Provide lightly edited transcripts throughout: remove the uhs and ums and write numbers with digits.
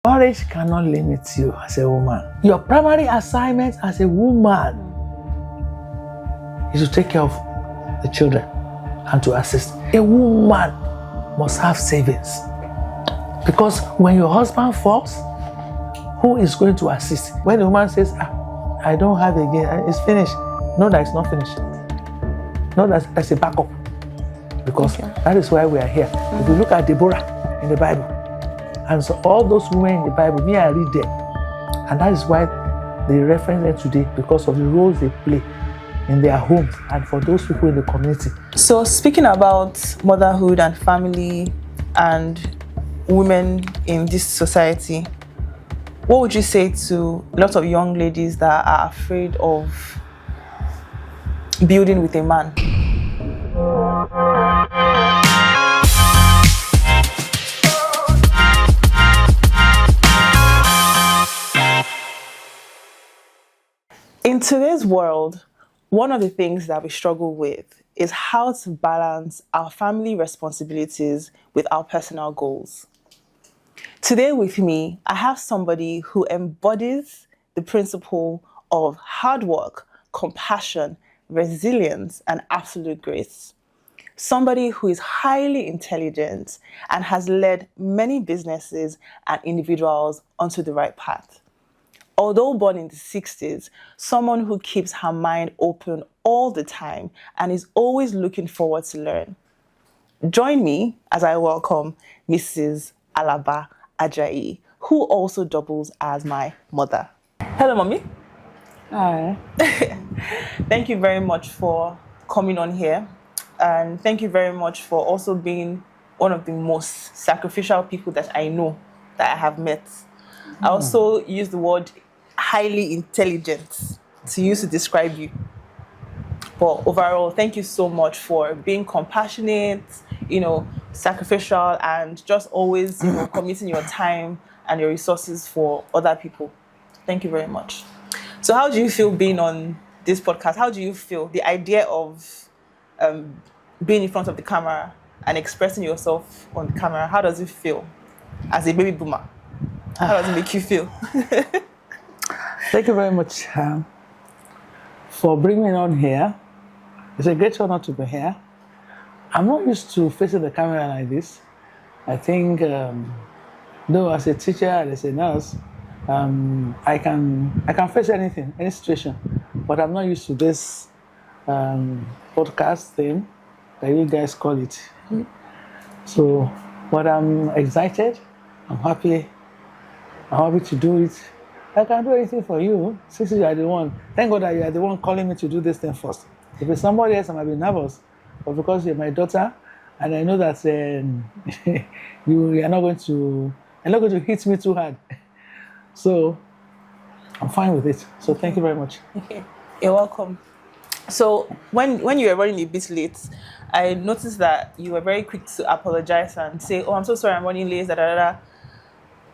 Marriage cannot limit you as a woman. Your primary assignment as a woman is to take care of the children and to assist. A woman must have savings. Because when your husband falls, who is going to assist? When the woman says, I don't have again, it's finished. No, that is not finished. No, that's a backup. Because that is why we are here. If you look at Deborah in the Bible, and so all those women in the Bible, I read them. And that is why they reference them today, because of the roles they play in their homes and for those people in the community. So speaking about motherhood and family and women in this society, what would you say to a lot of young ladies that are afraid of building with a man? In today's world, one of the things that we struggle with is how to balance our family responsibilities with our personal goals. Today with me, I have somebody who embodies the principle of hard work, compassion, resilience, and absolute grace. Somebody who is highly intelligent and has led many businesses and individuals onto the right path. Although born in the 60s, someone who keeps her mind open all the time and is always looking forward to learn. Join me as I welcome Mrs. Alaba Ajayi, who also doubles as my mother. Hello, Mommy. Hi. Thank you very much for coming on here. And thank you very much for also being one of the most sacrificial people that I know that I have met. I also use the word highly intelligent to use to describe you. But overall, thank you so much for being compassionate, sacrificial, and just always, committing your time and your resources for other people. Thank you very much. So how do you feel being on this podcast? How do you feel the idea of being in front of the camera and expressing yourself on the camera? How does it feel as a baby boomer? How does it make you feel? Thank you very much for bringing me on here. It's a great honor to be here. I'm not used to facing the camera like this. I think, though as a teacher and as a nurse, I can face anything, any situation, but I'm not used to this podcast thing that you guys call it. So, but I'm excited. I'm happy to do it. I can do anything for you, since you are the one. Thank God that you are the one calling me to do this thing first. If it's somebody else, I might be nervous. But because you're my daughter, and I know that you're not going to hit me too hard. So I'm fine with it. So thank you very much. Okay. You're welcome. So when you were running a bit late, I noticed that you were very quick to apologize and say, "Oh, I'm so sorry, I'm running late." Da, da, da.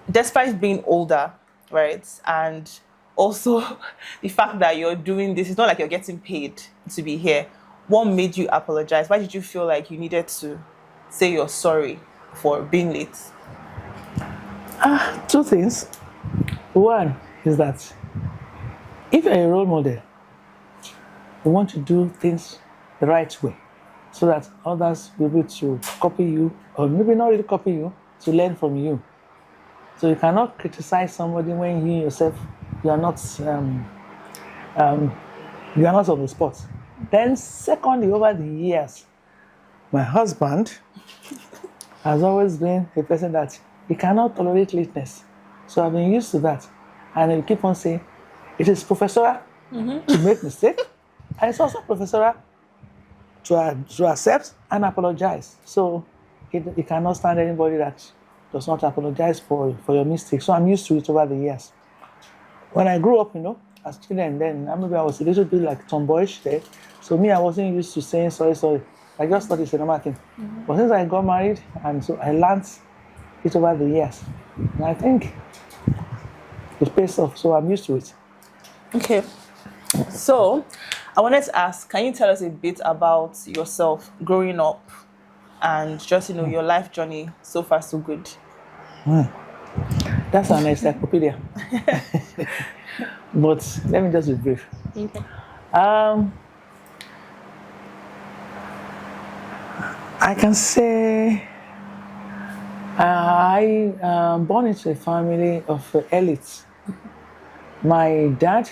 Despite being older, right? And also the fact that you're doing this, it's not like you're getting paid to be here. What made you apologize? Why did you feel like you needed to say you're sorry for being late? Two things. One is that if you're a role model, you want to do things the right way so that others will be able to copy you, or maybe not really copy you, to learn from you. So you cannot criticize somebody when you yourself, you are not on the spot. Then secondly, over the years, my husband has always been a person that he cannot tolerate lateness. So I've been used to that. And he'll keep on saying, it is professional to make mistake, and it's also professional to accept and apologize. So he cannot stand anybody that does not apologize for your mistakes. So I'm used to it over the years. When I grew up, as a student, then maybe I was a little bit like tomboyish there. So I wasn't used to saying sorry. I just thought it's a normal thing. But since I got married, and so I learned it over the years. And I think it pays off, so I'm used to it. Okay. So I wanted to ask, can you tell us a bit about yourself growing up and just, your life journey so far so good? That's an encyclopedia. But let me just be brief. Okay. I can say I am born into a family of elites. My dad,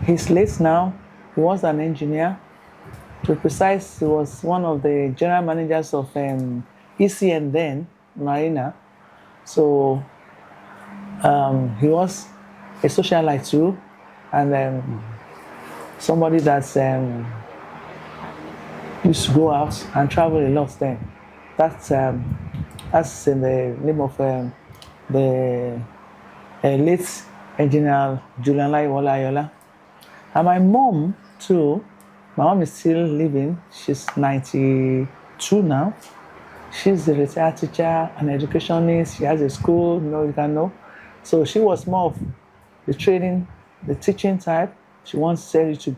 he's late now. He was an engineer. To be precise, he was one of the general managers of ECN then, Marina. So he was a socialite too, and somebody that used to go out and travel a lot then. That's in the name of the late engineer Julian Laiwola Ayola. And my mom too, my mom is still living. She's 92 now. She's a retired teacher, an educationist. She has a school, you can know. So she was more of the training, the teaching type. She wants Seri to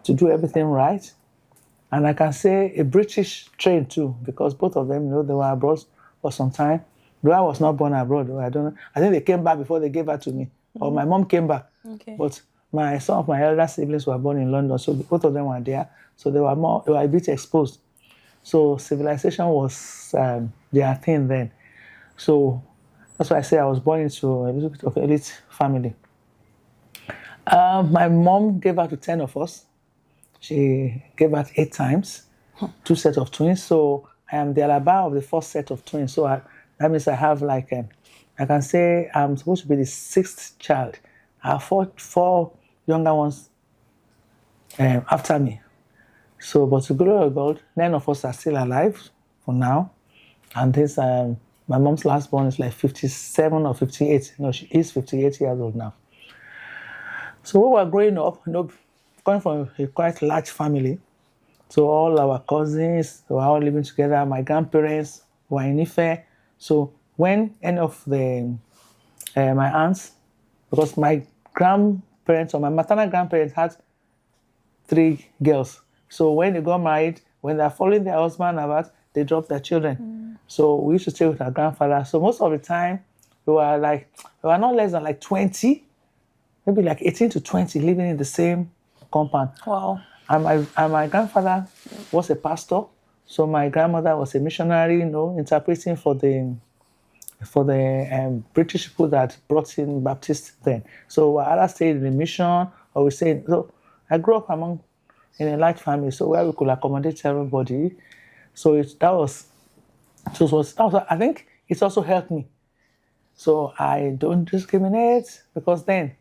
do everything right. And I can say a British trained too, because both of them, they were abroad for some time. Though I was not born abroad, I don't know. I think they came back before they gave her to me. Or my mom came back. Okay. But some of my elder siblings were born in London, so both of them were there. So they were a bit exposed. So civilization was their thing then. So that's why I say I was born into a little bit of elite family. My mom gave birth to 10 of us. She gave birth 8 times, 2 sets of twins. So I am the Alaba of the first set of twins. So that means I have I can say I'm supposed to be the 6th child. I have four younger ones after me. So, but to glory of God, 9 of us are still alive for now. And this, my mom's last born is like 57 or 58. No, she is 58 years old now. So we were growing up, coming from a quite large family. So all our cousins were all living together. My grandparents were in Ife. So when any of my aunts, because my grandparents or my maternal grandparents had 3 girls. So when they got married, when they're following their husband about, they dropped their children. So we used to stay with our grandfather. So most of the time, we were not less than 20, maybe 18 to 20 living in the same compound. Wow. And my grandfather was a pastor. So my grandmother was a missionary, interpreting for the British people that brought in Baptists then. So I either stayed in the mission or we stayed. So I grew up in a large family, so where we could accommodate everybody. So I think it's also helped me. So I don't discriminate, because then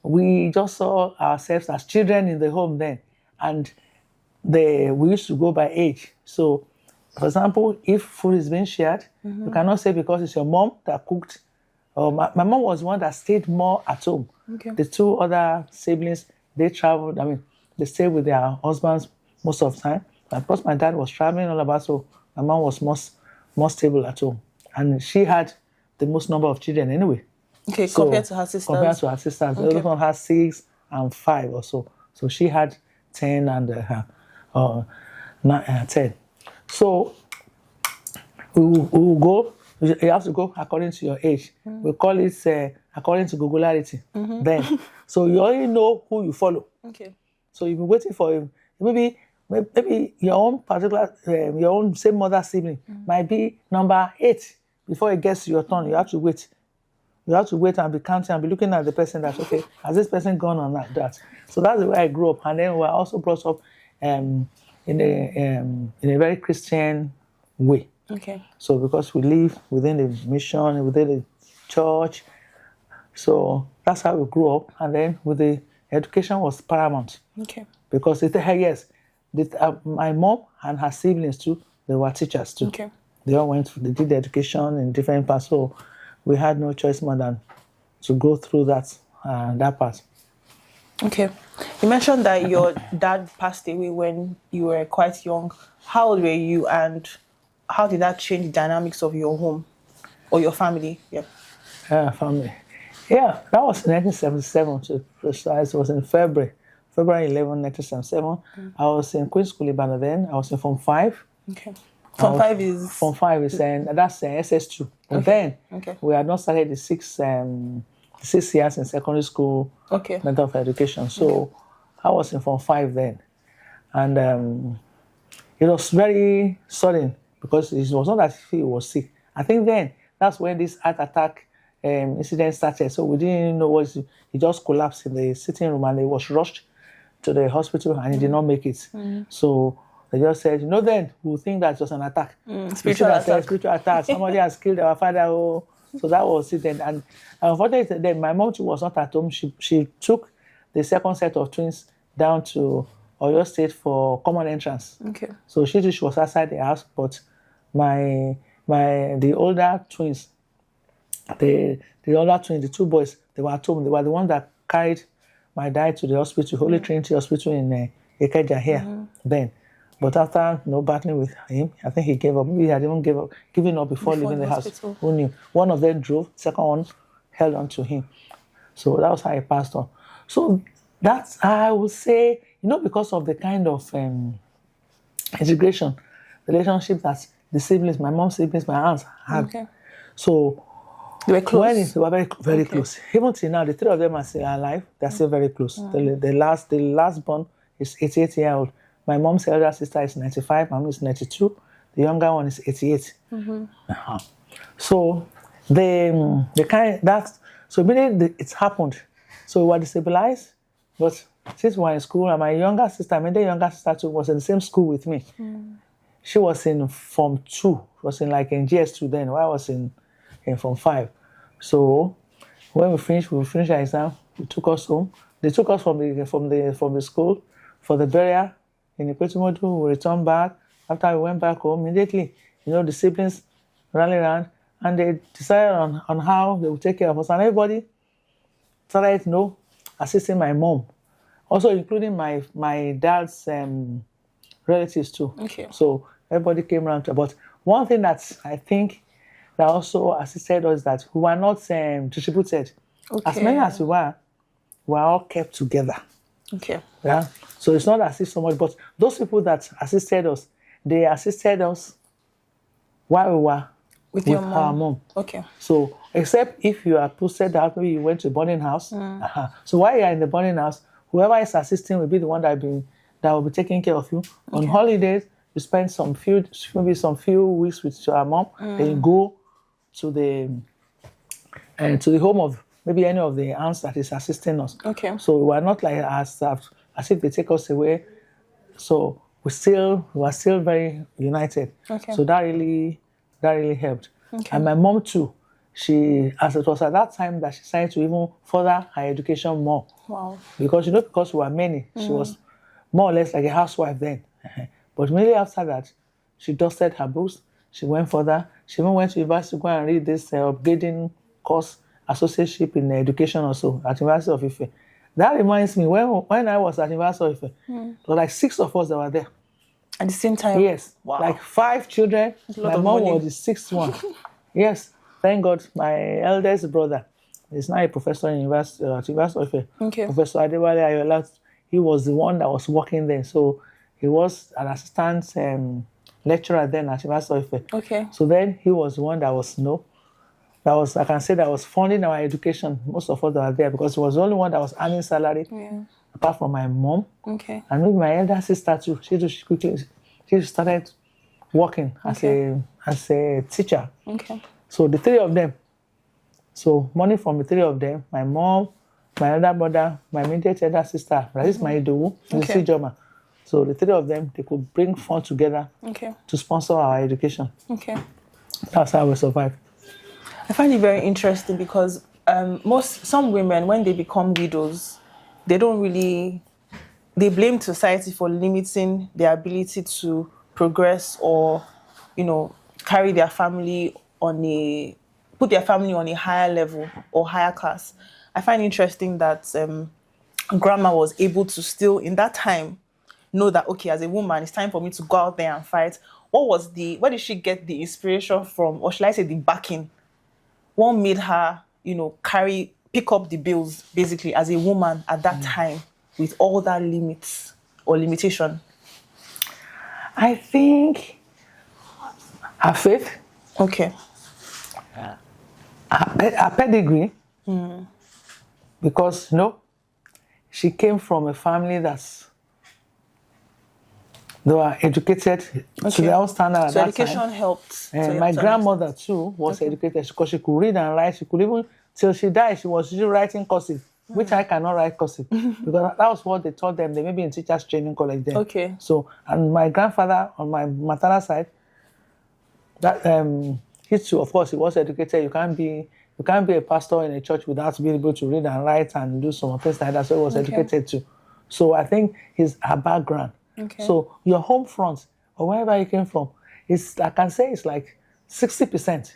we just saw ourselves as children in the home then, and we used to go by age. So, for example, if food is being shared, you cannot say because it's your mom that cooked. Or my mom was one that stayed more at home. Okay. The 2 other siblings, they traveled. They stayed with their husbands most of the time. But because my dad was traveling all about, so my mom was more stable at home. And she had the most number of children anyway. Okay, so, compared to her sisters? Compared to her sisters. Okay. The other one had 6 and 5 or so. So she had 10 and 10. So we will go, you have to go according to your age. We call it according to Googlearity then. So you already know who you follow. Okay. So you've been waiting for him. Maybe your own particular, your own same mother sibling might be number 8. Before it gets to your turn, you have to wait. You have to wait and be counting and be looking at the person that's okay. Has this person gone on that? So that's the way I grew up. And then we're also brought up in a very Christian way. Okay. So because we live within the mission, within the church, so that's how we grew up. And then with the education was paramount. Okay. Because my mom and her siblings too, they were teachers too. Okay. They all they did the education in different parts. So we had no choice more than to go through that part. Okay. You mentioned that your dad passed away when you were quite young. How old were you, and how did that change the dynamics of your home or your family? Yeah. Family. Yeah, that was in 1977 to be precise. It was in February 11, 1977. I was in Queen's School Ibadan then. I was in Form 5. Okay. Form 5 is? Form 5 is, that's SS2. But then Okay. we had not started the 6 years in secondary school Okay. mental health education. So I was in Form 5 then. And it was very sudden because it was not that he was sick. I think then that's when this heart attack incident started. So we didn't know what he just collapsed in the sitting room and he was rushed to the hospital and he did not make it. So they just said, then we'll think that it was an attack. Spiritual attack. Spiritual attack. Somebody has killed our father. Oh. So that was it then. And unfortunately, then my mom too was not at home. She took the second set of twins down to Oyo State for common entrance. Okay. So she was outside the house, but the older twins, the two boys, they were at home. They were the ones that carried my dad to the hospital, Holy Trinity Hospital in Ikeja here then. But after battling with him, I think he gave up. Maybe he had even given up before leaving the house. Who knew? One of them drove, second one held on to him. So that was how he passed on. So that's, I would say, because of the kind of integration, relationship that the siblings, my mom's siblings, my aunts had. Okay. So they were close. They were very, very close. Even till now, the three of them are still alive. They're still very close. The last born is 88-year-old. My mom's elder sister is 95. My mom is 92. The younger one is 88. So so immediately it happened. So we were destabilized. But since we were in school, and my younger sister, my younger sister too, was in the same school with me. She was in Form 2. She was in GS2 then, while I was in Form 5. So when we finished our exam, they took us home. They took us from the school for the burial in Ipetumodu. We returned back. After we went back home, immediately, the siblings rallied around and they decided on how they would take care of us. And everybody started, assisting my mom, also including my dad's relatives too. Okay. So everybody came around. But one thing that I think that also assisted us that we were not distributed. Okay. As many as we were all kept together. Okay. Yeah. So it's not as if somebody, but those people that assisted us, they assisted us while we were with our mom. Okay. So except if you are posted out, maybe you went to a boarding house. So while you are in the boarding house, whoever is assisting will be the one that will be taking care of you. On holidays, you spend maybe some few weeks with your mom. Then you go to the home of maybe any of the aunts that is assisting us. Okay. So we are not like as if they take us away. So we are still very united. Okay. So that really helped. Okay. And my mom too, as it was at that time that she decided to even further her education more. Wow. Because we were many, she was more or less like a housewife then. But immediately after that, she dusted her books. She went further. She even went to university to go and read this upgrading course, associateship in education also at University of Ife. That reminds me, when I was at University of Ife, there were like 6 of us that were there. At the same time? Yes. Wow. Like 5 children. My mom was the 6th one. Yes. Thank God. My eldest brother is now a professor in University of Ife. Okay. Professor Adewale Ayola. He was the one that was working there. So he was an assistant lecturer then at University of Ife. Okay. So then he was the one that was I can say that was funding our education. Most of us that were there because he was the only one that was earning salary. Yeah. Apart from my mom. Okay. And maybe my elder sister too. She started working as a teacher. Okay. So the 3 of them. So money from the 3 of them, my mom, my elder brother, my immediate elder sister, that is my Idowu, Lucy Joma. So the 3 of them, they could bring funds together to sponsor our education. Okay. That's how we survived. I find it very interesting because some women, when they become widows, they blame society for limiting their ability to progress or, carry their family put their family on a higher level or higher class. I find interesting that grandma was able to still, in that time, know that, okay, as a woman, it's time for me to go out there and fight. Where did she get the inspiration from, or shall I say the backing? What made her, pick up the bills, basically, as a woman at that time with all that limits or limitation? I think her faith. Okay. her pedigree, because she came from a family they were educated to their own standard at So that education time. helped. And my grandmother too was educated because she could read and write. She could even, till she died, she was still writing cursive, which I cannot write cursive because that was what they taught them. They may be in teachers training college then. Okay. So, and my grandfather on my maternal side, that he too, of course, he was educated. You can't be a pastor in a church without being able to read and write and do some things like that. So he was educated too. So I think her background. Okay. So your home front or wherever you came from, I can say it's like 60%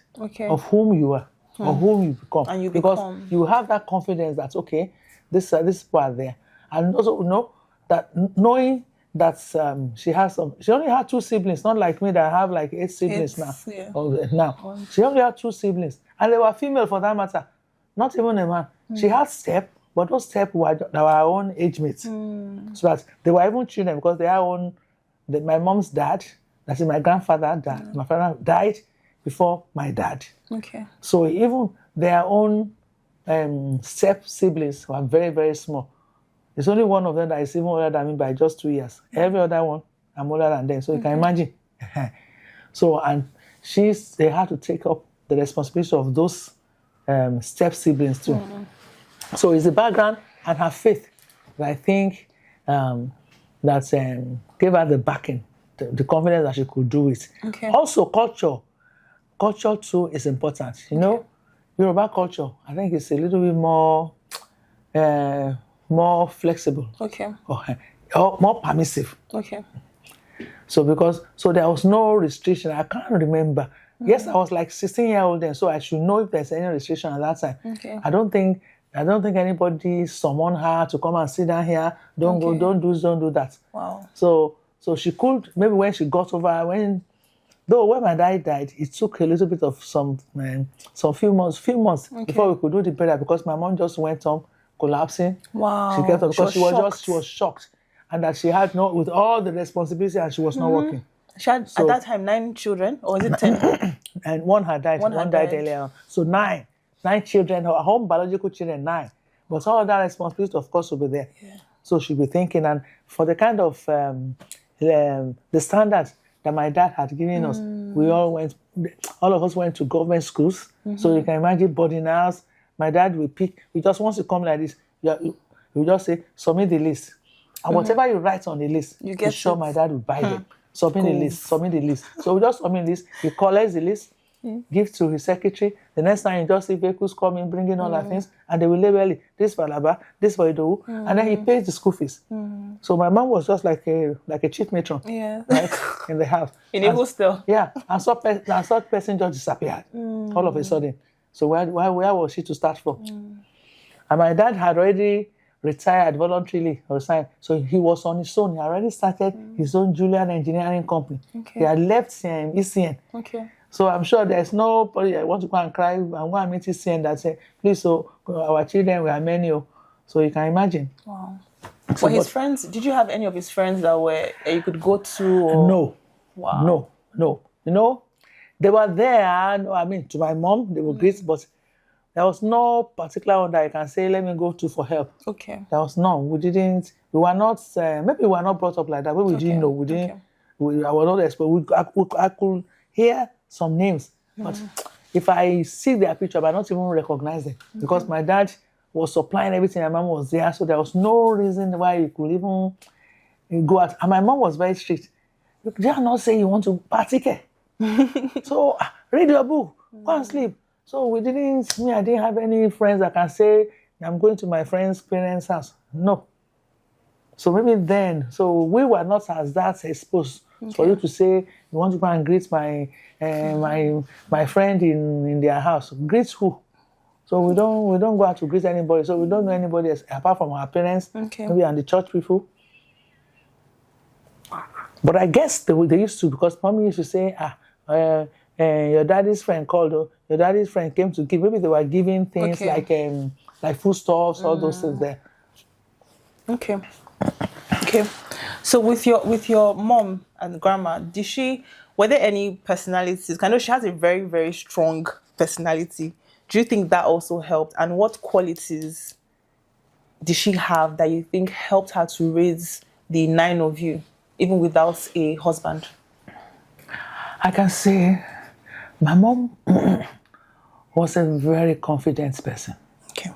of whom you are or whom you become. And you because you have that confidence that this people are there, and also knowing that she only had 2 siblings, not like me that I have like 8 siblings now. Now she only had 2 siblings, and they were female for that matter, not even a man. She had step. But those step were our own age mates. So that they were even children because they are my mom's dad, that's my grandfather, my father died before my dad. Okay. So even their own step siblings were very, very small. There's only one of them that is even older than me by just 2 years. Every other one, I'm older than them. So you can imagine. So, and they had to take up the responsibility of those step siblings too. So it's the background and her faith that I think that gave her the backing, the confidence that she could do it. Okay. Also, culture too is important. Yoruba culture, I think it's a little bit more flexible. Okay. Or more permissive. Okay. So there was no restriction. I can't remember. Yes, I was like 16-year-old then, so I should know if there's any restriction at that time. Okay. I don't think anybody summoned her to come and sit down here. Don't go, don't do that. Wow. So she could, maybe when she got over, when my dad died, it took a little bit of some few months before we could do the prayer because my mom just went on collapsing. Wow. She kept on because she was shocked. And that she had with all the responsibility and she was not working. She had at that time 9 children, or is it 10? And one had died. One died earlier. So 9 children, her home biological children, 9. But all that responsibility, of course, will be there. Yeah. So she'll be thinking, and for the kind of the standards that my dad had given us, all of us went to government schools. So you can imagine boarding house. My dad will just wants to come like this. You just say, submit the list. And whatever you write on the list, I'm sure my dad will buy them. Submit the list. So we just submit the list. He collects the list, gives to his secretary. The next time you just see vehicles coming, bringing all our things, and they will label it. This for Alaba, this for Idowu, and then he pays the school fees. So my mom was just like a chief matron, right, in the house. In a hostel. Yeah, and such person just disappeared all of a sudden. So where was she to start from? And my dad had already retired voluntarily or resigned. So he was on his own. He already started his own Julian engineering company. Okay. He had left ECN. Okay. So I'm sure there's nobody that wants to go and cry and go and meet ECN that say, please, so our children, we are many. So you can imagine. Wow. So his friends, did you have any of his friends that you could go to? Or? No. Wow. No. They were there. I mean, to my mom, they were great, but there was no particular one that I can say, let me go to for help. Okay. There was none. We were not, maybe we were not brought up like that, but we didn't know. I was not exposed. I could hear some names, but if I see their picture, I not even recognize them because my dad was supplying everything and my mom was there, so there was no reason why you could even go out. And my mom was very strict. They are not saying you want to party. So read your book, go and sleep. So I didn't have any friends that can say, I'm going to my friend's parents' house. No. So maybe then, we were not as that exposed. For you to say, you want to go and greet my friend in their house. Greet who? So we don't go out to greet anybody. So we don't know anybody else apart from our parents, maybe and the church people. But I guess they used to, because mommy used to say, your daddy's friend called, your daddy's friend came to give. Maybe they were giving things like foodstuffs, all those things there. Okay. So with your mom and grandma, were there any personalities? I know she has a very, very strong personality. Do you think that also helped? And what qualities did she have that you think helped her to raise the 9 of you, even without a husband? I can say my mom was a very confident person. Okay.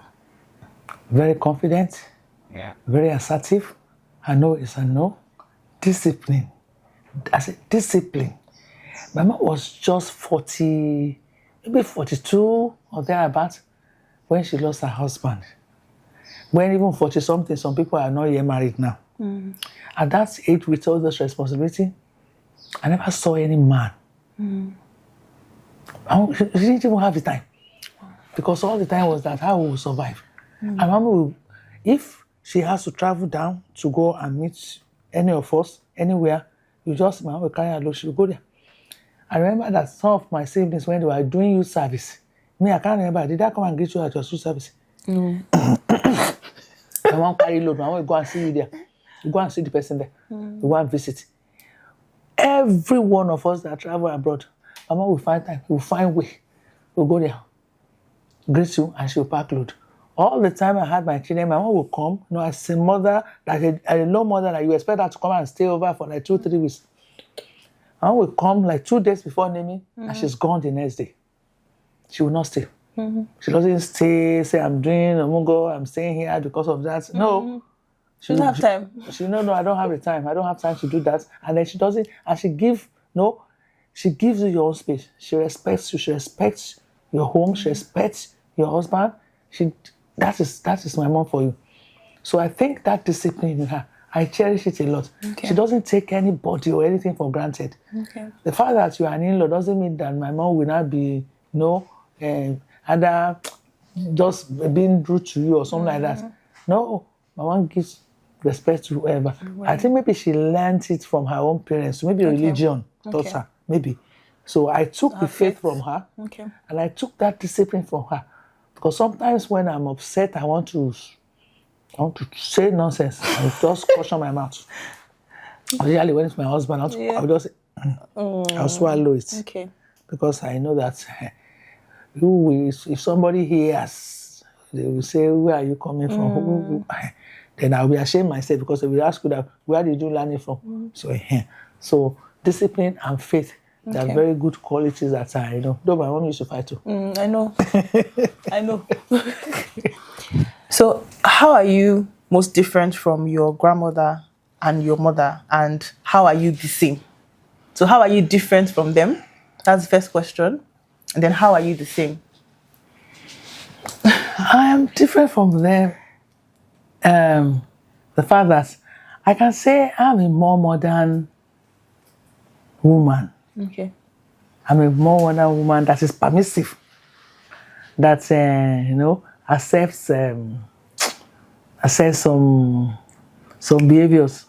Very confident, Yeah. very assertive. I know is a no. Discipline. I said discipline. My mom was just 40, maybe 42 or thereabouts when she lost her husband. When even 40 something, some people are not yet married now. At that age, with all this responsibility, I never saw any man. She didn't even have the time. Because all the time was that how we will survive. And Mama will, if she has to travel down to go and meet any of us, anywhere, Mama will carry her load, she will go there. I remember that some of my siblings, when they were doing youth service, me, I can't remember, did I come and greet you at your youth service? No. I won't carry load, I will go and see you there. You go and see the person there. You go and visit. Every one of us that travel abroad, Mama will find time, will find way. We'll go there, greet you, and she'll pack load. All the time I had my children, my mom would come, as a mother, like a low mother, that you expect her to come and stay over for like 2-3 weeks. My mom will come like 2 days before naming, and she's gone the next day. She will not stay. She doesn't stay, say, I'm doing Omungo, I'm staying here because of that. No. She doesn't have time. No, I don't have the time. I don't have time to do that. And then she doesn't, and she gives you your own space. She respects you. She respects your home. She respects your husband. That is my mom for you. So I think that discipline in her, I cherish it a lot. Okay. She doesn't take anybody or anything for granted. Okay. The fact that you are an in-law doesn't mean that my mom will not be, either just being rude to you or something like that. No, my mom gives respect to whoever. I think maybe she learned it from her own parents. Maybe religion taught her, maybe. So I took the faith from her, and I took that discipline from her. Because sometimes when I'm upset, I want to say nonsense and just caution my mouth. Usually when it's my husband, I'll just I'll swallow it. Okay. Because I know that if somebody hears, they will say, where are you coming from? Then I'll be ashamed myself, because they will ask you that, where did you learn it from? So discipline and faith, they are very good qualities that I know. Though my mom used to fight too. I know. I know. So how are you most different from your grandmother and your mother, and how are you the same? So how are you different from them? That's the first question. And then how are you the same? I am different from them. The fact that I can say I'm a more modern woman. Okay. I'm a more modern woman that is permissive, that accepts some behaviors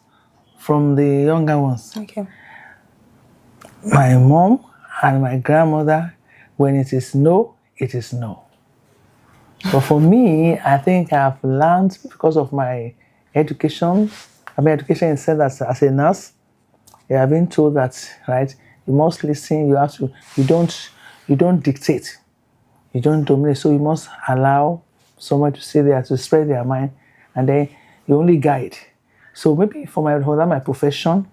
from the younger ones. Okay. My mom and my grandmother, when it is no, it is no. But for me, I think I've learned, because of my education, education is said as a nurse, you have been told that, right, you must listen, you don't dictate, you don't dominate, so you must allow someone to sit there to spread their mind, and then you only guide. So maybe for my profession,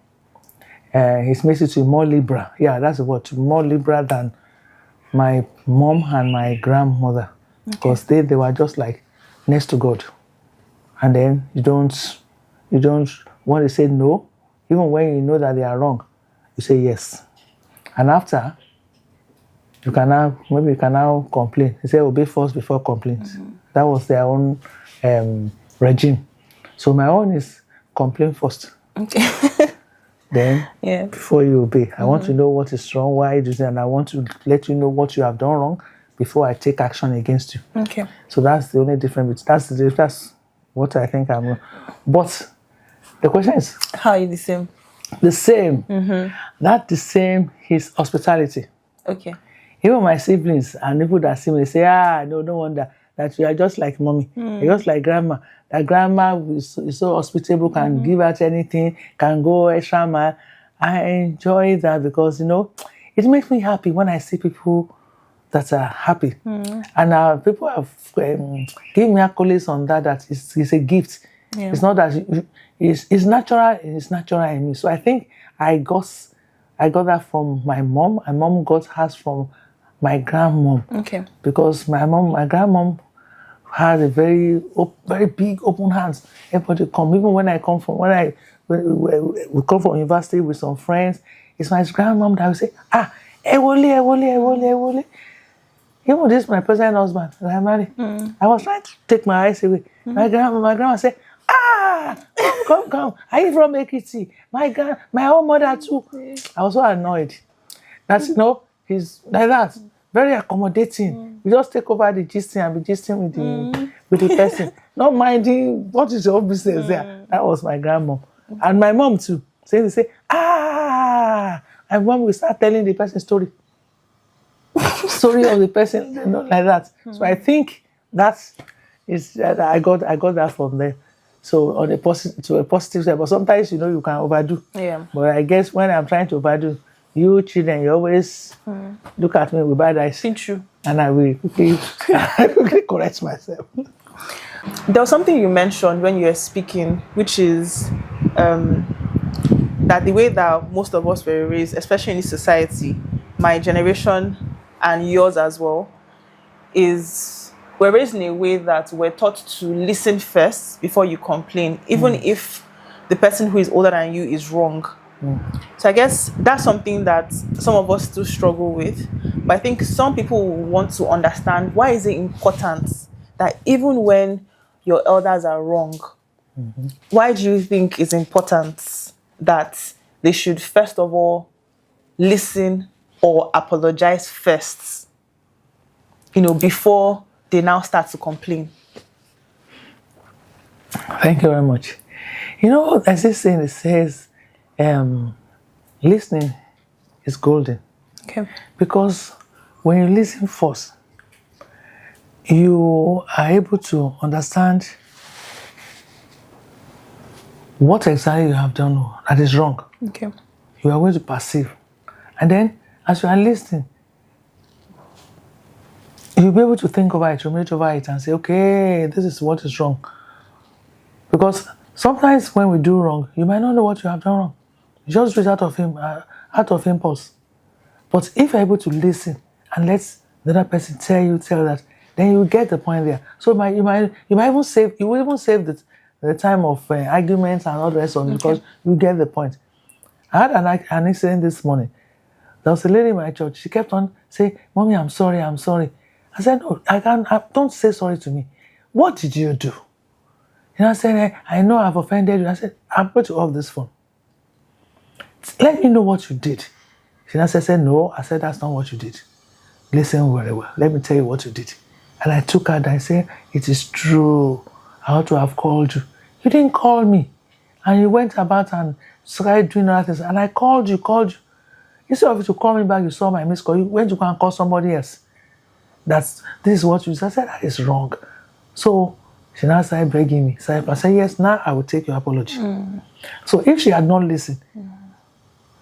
it makes it to more liberal. Yeah, that's the word, more liberal than my mom and my grandmother. Because they were just like next to God. And then you don't want to say no, even when you know that they are wrong, you say yes. And after, you can now complain. You say obey first before complaint. That was their own regime. So my own is complain first. Okay. Then before you obey. I want to know what is wrong, why you do that, and I want to let you know what you have done wrong before I take action against you. Okay. So that's the only difference. That's what I think I'm. But the question is, how are you the same? The same. Not the same is hospitality. Okay. Even my siblings and people that see me, they say, no wonder that you are just like mommy. You're just like grandma. That grandma is so hospitable, can give out anything, can go extra mile. I enjoy that because, it makes me happy when I see people that are happy. And people have given me accolades on that it's a gift. Yeah. It's not that it's natural. It's natural in me. So I think I got that from my mom. My mom got hers from my grandmom. Okay. Because my grandmom had a very big open hands. Everybody come. Even when I come from we come from university with some friends, it's my grandmom that will say, Ewole. Even this my present husband that I married. I was trying to take my eyes away. My grandma said, come. Are you from Ekiti? My own mother too. I was so annoyed. That's he's like that. Very accommodating. You just take over the gisting and be gisting with the person. Not minding what is your business there. That was my grandmom. And my mom too. So they say, my mom will start telling the person story of the person, like that. So I think I got that from there. So on a positive side, but sometimes you can overdo. Yeah. But I guess when I'm trying to overdo, you children, you always look at me with bad eyes. It's true. And I will quickly correct myself. There was something you mentioned when you were speaking, which is that the way that most of us were raised, especially in this society, my generation and yours as well, is we're raised in a way that we're taught to listen first before you complain, even if the person who is older than you is wrong. So I guess that's something that some of us still struggle with. But I think some people want to understand, why is it important that even when your elders are wrong, why do you think it's important that they should first of all listen or apologize first, before they now start to complain? Thank you very much. As this saying, it says, listening is golden. Okay. Because when you listen first, you are able to understand what exactly you have done that is wrong. Okay. You are going to perceive. And then, as you are listening, you'll be able to think over it, ruminate over it, and say, okay, this is what is wrong. Because sometimes when we do wrong, you might not know what you have done wrong. You just do it out of impulse. But if you're able to listen and let the other person tell that, then you will get the point there. So you might even save the time of arguments and all the rest of it, because you get the point. I had an incident this morning. There was a lady in my church. She kept on saying, "Mommy, I'm sorry. I said, "No, don't say sorry to me. What did you do?" I said, "I know I've offended you." I said, "I'm going to off this phone. Let me know what you did." She said, "No." I said, "That's not what you did. Listen very well. Let me tell you what you did." And I took her and I said, "It is true. I ought to have called you. You didn't call me. And you went about and started doing other things. And I called you. Instead of you to call me back, you saw my missed call. You went to go and call somebody else. This is what you said." I said, "That is wrong." So she now started begging me. So I said, "Yes, now I will take your apology." So if she had not listened,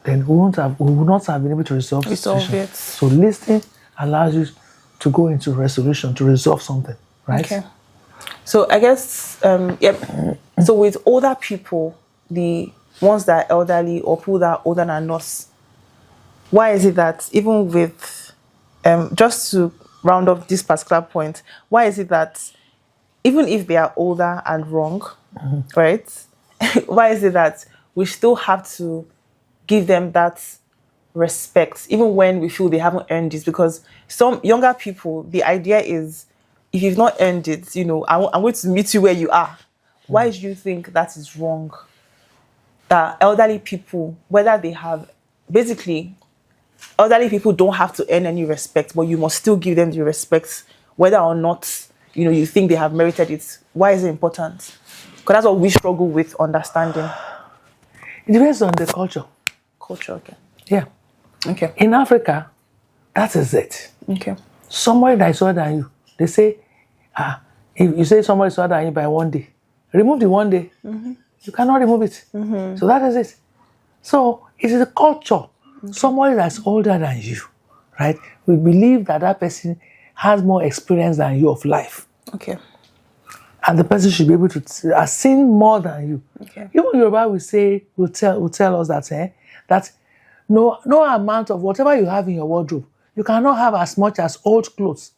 then we would not have been able to resolve the situation. It. So listening allows you to go into resolution, to resolve something, right? Okay. So I guess, so with older people, the ones that are elderly or people that are older than us, why is it that even with, just to round up this particular point, why is it that even if they are older and wrong, right, why is it that we still have to give them that respect, even when we feel they haven't earned it? Because some younger people, the idea is, if you've not earned it, I'm going to meet you where you are. Why do you think that is wrong? That elderly people, whether they have, basically, elderly people don't have to earn any respect, but you must still give them the respect, whether or not, you think they have merited it. Why is it important? Because that's what we struggle with understanding. It depends on the culture. Culture, okay. Yeah. Okay. In Africa, that is it. Okay. Somebody that is older than you, they say, if you say somebody is older than you by one day, remove the one day. You cannot remove it. So that is it. So it is a culture. Somebody that's older than you, right? We believe that that person has more experience than you of life. Okay. And the person should be able to have seen more than you. Okay. Even Yoruba will tell us that that no amount of whatever you have in your wardrobe, you cannot have as much as old clothes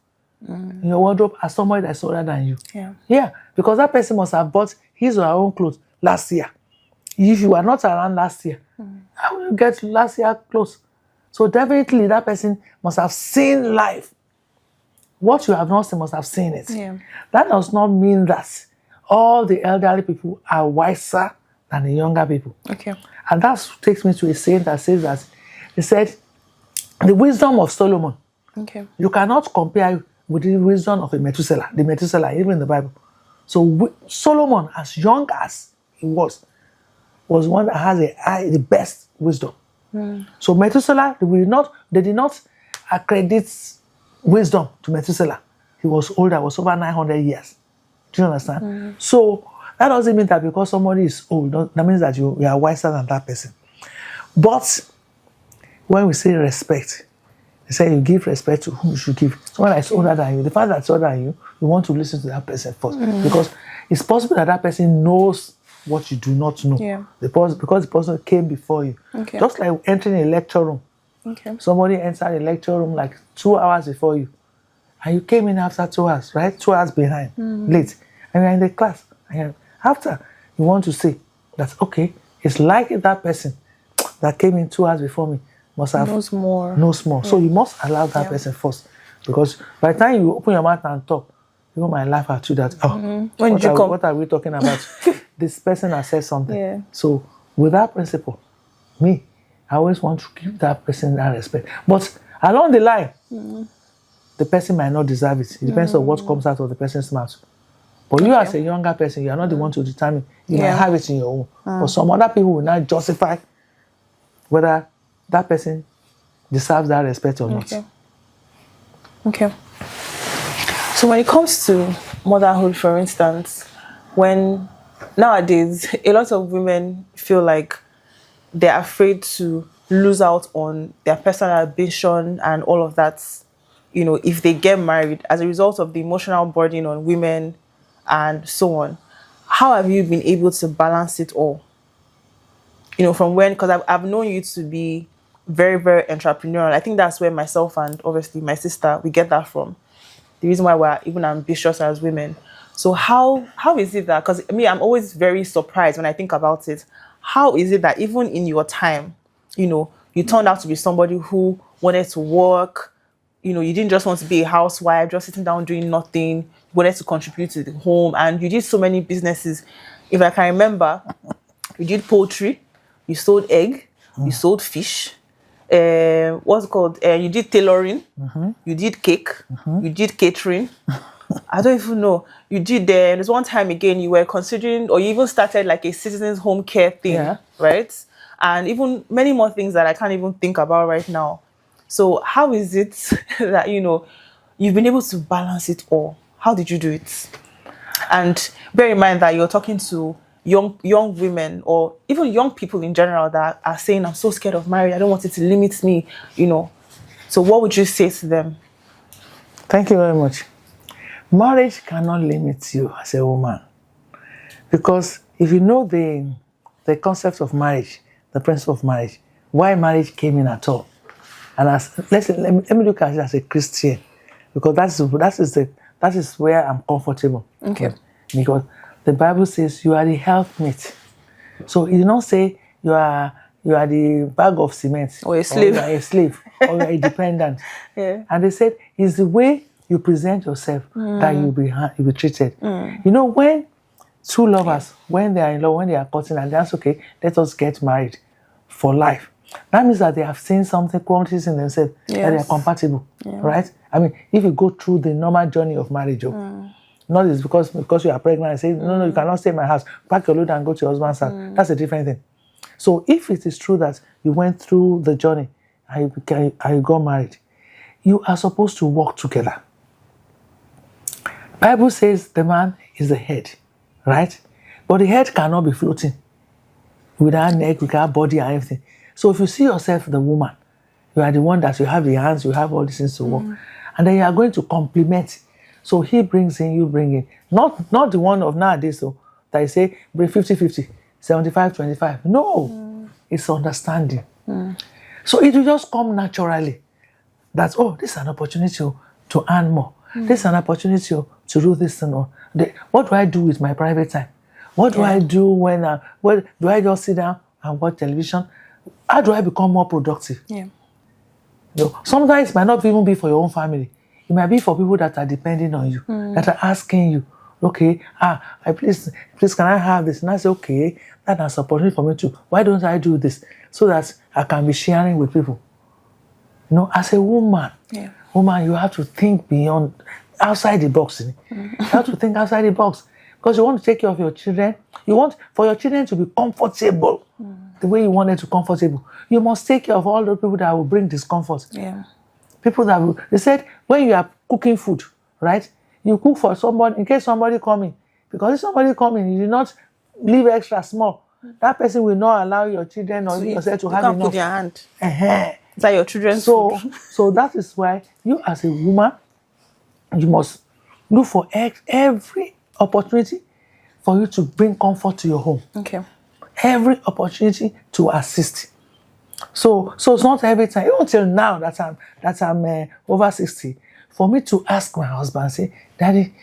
in your wardrobe as somebody that's older than you. Yeah. Yeah, because that person must have bought his or her own clothes last year. If you are not around last year, how will you get last year clothes? So definitely that person must have seen life. What you have not seen must have seen it. Yeah. That does not mean that all the elderly people are wiser than the younger people. Okay. And that takes me to a saying that says that, he said, the wisdom of Solomon, Okay. you cannot compare with the wisdom of the Methuselah, even in the Bible. So Solomon, as young as he was one that has the best wisdom. So Methuselah, they did not accredit wisdom to Methuselah. He was older, was over 900 years. Do you understand? So that doesn't mean that because somebody is old, that means that you are wiser than that person. But when we say respect, they say you give respect to whom you should give. Someone that is older than you, the fact that it's older than you, you want to listen to that person first. Because it's possible that that person knows what you do not know. Yeah. Because the person came before you. Okay. Just like entering a lecture room. Okay. Somebody entered a lecture room like 2 hours before you. And you came in after 2 hours, right? 2 hours behind, late. And you're in the class. And after, you want to say that, okay, it's like that person that came in 2 hours before me must have knows more. Yeah. So you must allow that person first. Because by the time you open your mouth and talk, people might laugh at you that, what are we talking about? This person has said something. Yeah. So with that principle, I always want to give that person that respect. But along the line, the person might not deserve it. It depends on what comes out of the person's mouth. But you as a younger person, you are not the one to determine. You might have it in your own. But some other people will not justify whether that person deserves that respect or not. Okay. So when it comes to motherhood, for instance, when nowadays a lot of women feel like they're afraid to lose out on their personal ambition and all of that, if they get married as a result of the emotional burden on women and so on. How have you been able to balance it all? From when, because I've known you to be very, very entrepreneurial. I think that's where myself and obviously my sister, we get that from. The reason why we're even ambitious as women. So how is it that, because I'm always very surprised when I think about it. How is it that even in your time, you turned out to be somebody who wanted to work, you didn't just want to be a housewife, just sitting down doing nothing, you wanted to contribute to the home, and you did so many businesses. If I can remember, you did poultry, you sold egg, you sold fish, what's it called? You did tailoring, you did cake, you did catering. I don't even know. You did there's one time again you were considering, or you even started like a citizens home care thing, right? And even many more things that I can't even think about right now. So how is it that you've been able to balance it all? How did you do it? And bear in mind that you're talking to young women or even young people in general that are saying, I'm so scared of marriage, I don't want it to limit me, So what would you say to them? Thank you very much. Marriage cannot limit you as a woman. Because if you know the concept of marriage, the principle of marriage, why marriage came in at all. And let me look at it as a Christian, because that is where I'm comfortable. Okay. Because the Bible says you are the helpmate. So it did not say you are the bag of cement, or a slave, or you are a slave, or you are a dependent. Yeah. And they said it's the way you present yourself that you'll be treated. When two lovers, when they are in love, when they are courting, and that's okay, let us get married for life. That means that they have seen something, qualities in themselves, that they are compatible, right? If you go through the normal journey of marriage, not is because you are pregnant and say, no, you cannot stay in my house, pack your load and go to your husband's house. That's a different thing. So if it is true that you went through the journey and you got married, you are supposed to work together. Bible says the man is the head, right? But the head cannot be floating without neck, without body and everything. So if you see yourself the woman, you are the one that you have the hands, you have all these things to work, and then you are going to complement. So he brings in, you bring in. Not the one of nowadays, so that you say bring 50-50, 75-25. No, it's understanding. So it will just come naturally. That, oh, this is an opportunity to earn more. This is an opportunity to do this and all. What do I do with my private time? What do I do when do I just sit down and watch television? How do I become more productive? Yeah. Sometimes it might not even be for your own family. It might be for people that are depending on you, that are asking you, okay, please can I have this? And I say, okay, that's an opportunity for me too. Why don't I do this? So that I can be sharing with people. As a woman, you have to think beyond, outside the box. You have to think outside the box. Because you want to take care of your children. You want for your children to be comfortable the way you want them to be comfortable. You must take care of all the people that will bring discomfort. Yeah. People that will, they said, when you are cooking food, right? You cook for somebody, in case somebody coming. Because if somebody coming, you do not leave extra small. That person will not allow your children or yourself to have enough. You can't put your hand. Is that your children's food? So that is why you as a woman, you must look for every opportunity for you to bring comfort to your home. Okay. Every opportunity to assist. So it's not every time. Even till now that I'm over 60, for me to ask my husband, say, Daddy,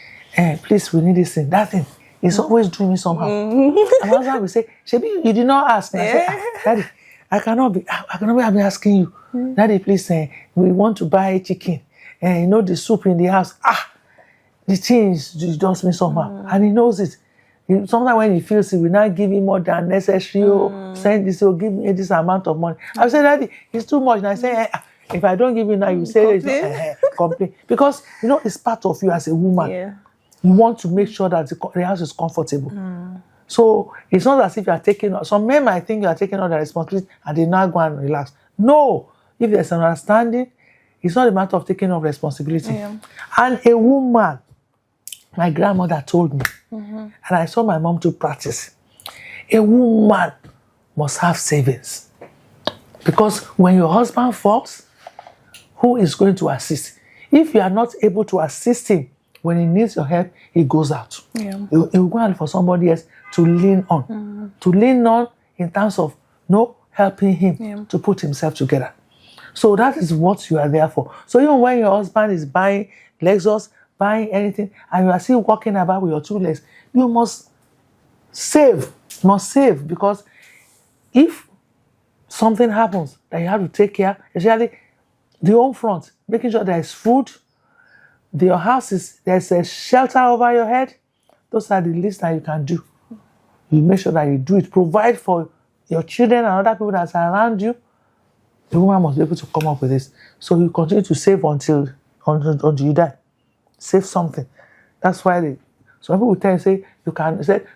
please, we need this thing. That thing is always doing me somehow. And my husband will say, Shebi, you did not ask. And I say, Daddy, I cannot be asking you. Daddy, please, we want to buy chicken. The soup in the house. The things just me somehow. And he knows it. Sometimes when he feels it, we now give him more than necessary. Send this, give me this amount of money. I say, Daddy, it's too much. And I say, if I don't give you now, you say complain. Because it's part of you as a woman. Yeah. You want to make sure that the house is comfortable. So it's not as if you are taking. Some men might think you are taking all the responsibility and they now go and relax. No, if there's an understanding, it's not a matter of taking on responsibility. Yeah. And a woman, my grandmother told me, and I saw my mom to practice, a woman must have savings. Because when your husband falls, who is going to assist? If you are not able to assist him when he needs your help, he goes out. Yeah. He will go out for somebody else to lean on. To lean on in terms of helping him to put himself together. So that is what you are there for. So even when your husband is buying Lexus, buying anything, and you are still walking about with your 2 legs, you must save. Because if something happens that you have to take care, especially the home front, making sure there is food, your house there's a shelter over your head, those are the least that you can do. You make sure that you do it. Provide for your children and other people that are around you. The woman must be able to come up with this. So you continue to save until you die. Save something. That's why some people will tell you,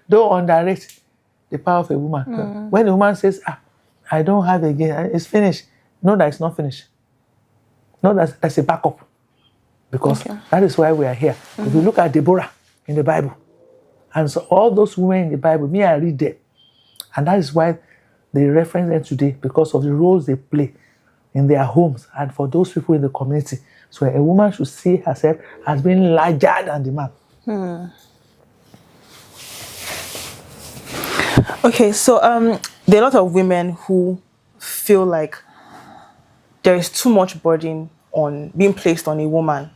don't underrate the power of a woman. When a woman says, I don't have again, it's finished. No, that it's not finished. No, that's a backup. Because that is why we are here. If you look at Deborah in the Bible, and so all those women in the Bible, I read them. And that is why they reference them today, because of the roles they play in their homes and for those people in the community. So a woman should see herself as being larger than the man. Okay, so there are a lot of women who feel like there is too much burden on being placed on a woman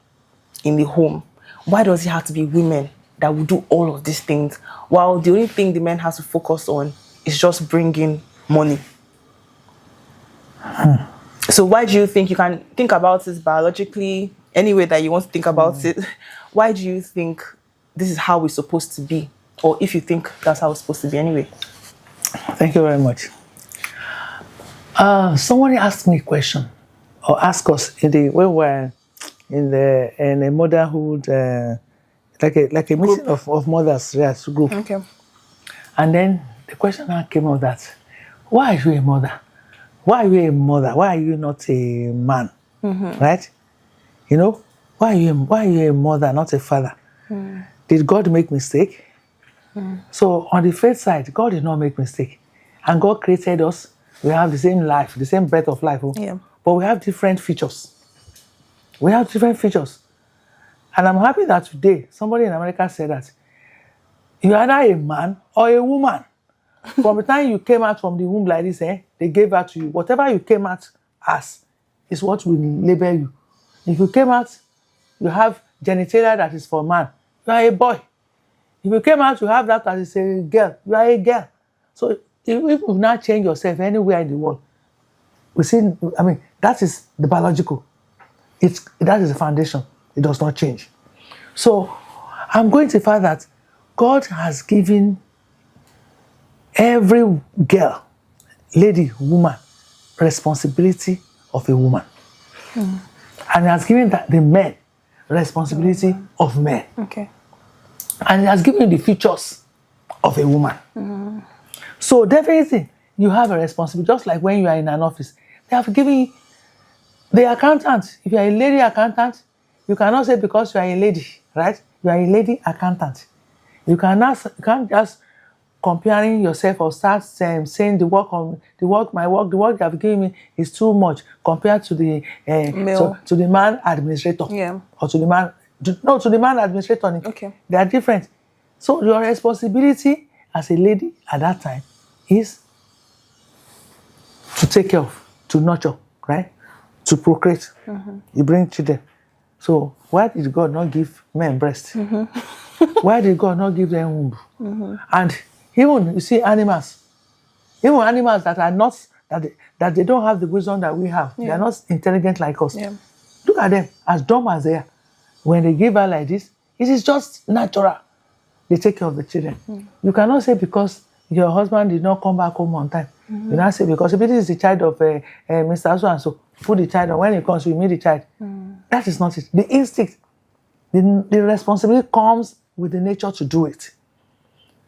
in the home. Why does it have to be women that will do all of these things, while the only thing the men has to focus on is just bringing money? So why do you think, you can think about this biologically, any way that you want to think about it, why do you think this is how we're supposed to be? Or if you think that's how it's supposed to be anyway? Thank you very much. Someone asked me a question, or asked us when we were in a motherhood, like a meeting of mothers, yes, group. Okay. And then the question came of that: why are you a mother? Why are you a mother? Why are you not a man? Right? Why are you a mother, not a father? Did God make mistake? So on the faith side, God did not make mistake. And God created us We have the same life, the same breath of life. Oh. Yeah. But we have different features. We have different features. And I'm happy that today, somebody in America said that you're either a man or a woman. From the time you came out from the womb like this, they gave birth to you. Whatever you came out as is what will label you. If you came out, you have genitalia that is for man, you are a boy. If you came out, you have that is a girl, you are a girl. So if you've not changed yourself anywhere in the world, we see, that is the biological. That is the foundation. It does not change. So I'm going to find that God has given every girl, lady, woman, responsibility of a woman. And he has given the men responsibility of men. Okay. And he has given you the features of a woman. So definitely you have a responsibility, just like when you are in an office. They have given you the accountant. If you are a lady accountant, you cannot say because you are a lady, right? You are a lady accountant. You can't just comparing yourself or start saying the work you have given me is too much compared to the to the man administrator. Yeah. Or to the man administrator. Okay. They are different. So your responsibility as a lady at that time is to take care of, to nurture, right? To procreate. You bring children. So why did God not give men breast? Why did God not give them womb? And even you see animals that are not that they don't have the wisdom that we have. They are not intelligent like us. Yeah. Look at them, as dumb as they are. When they give birth like this, it is just natural. They take care of the children. You cannot say because your husband did not come back home on time. You not say because if it is the child of Mr. So and so, put the child on. When he comes, we meet the child. That is not it. The instinct, the responsibility comes with the nature to do it.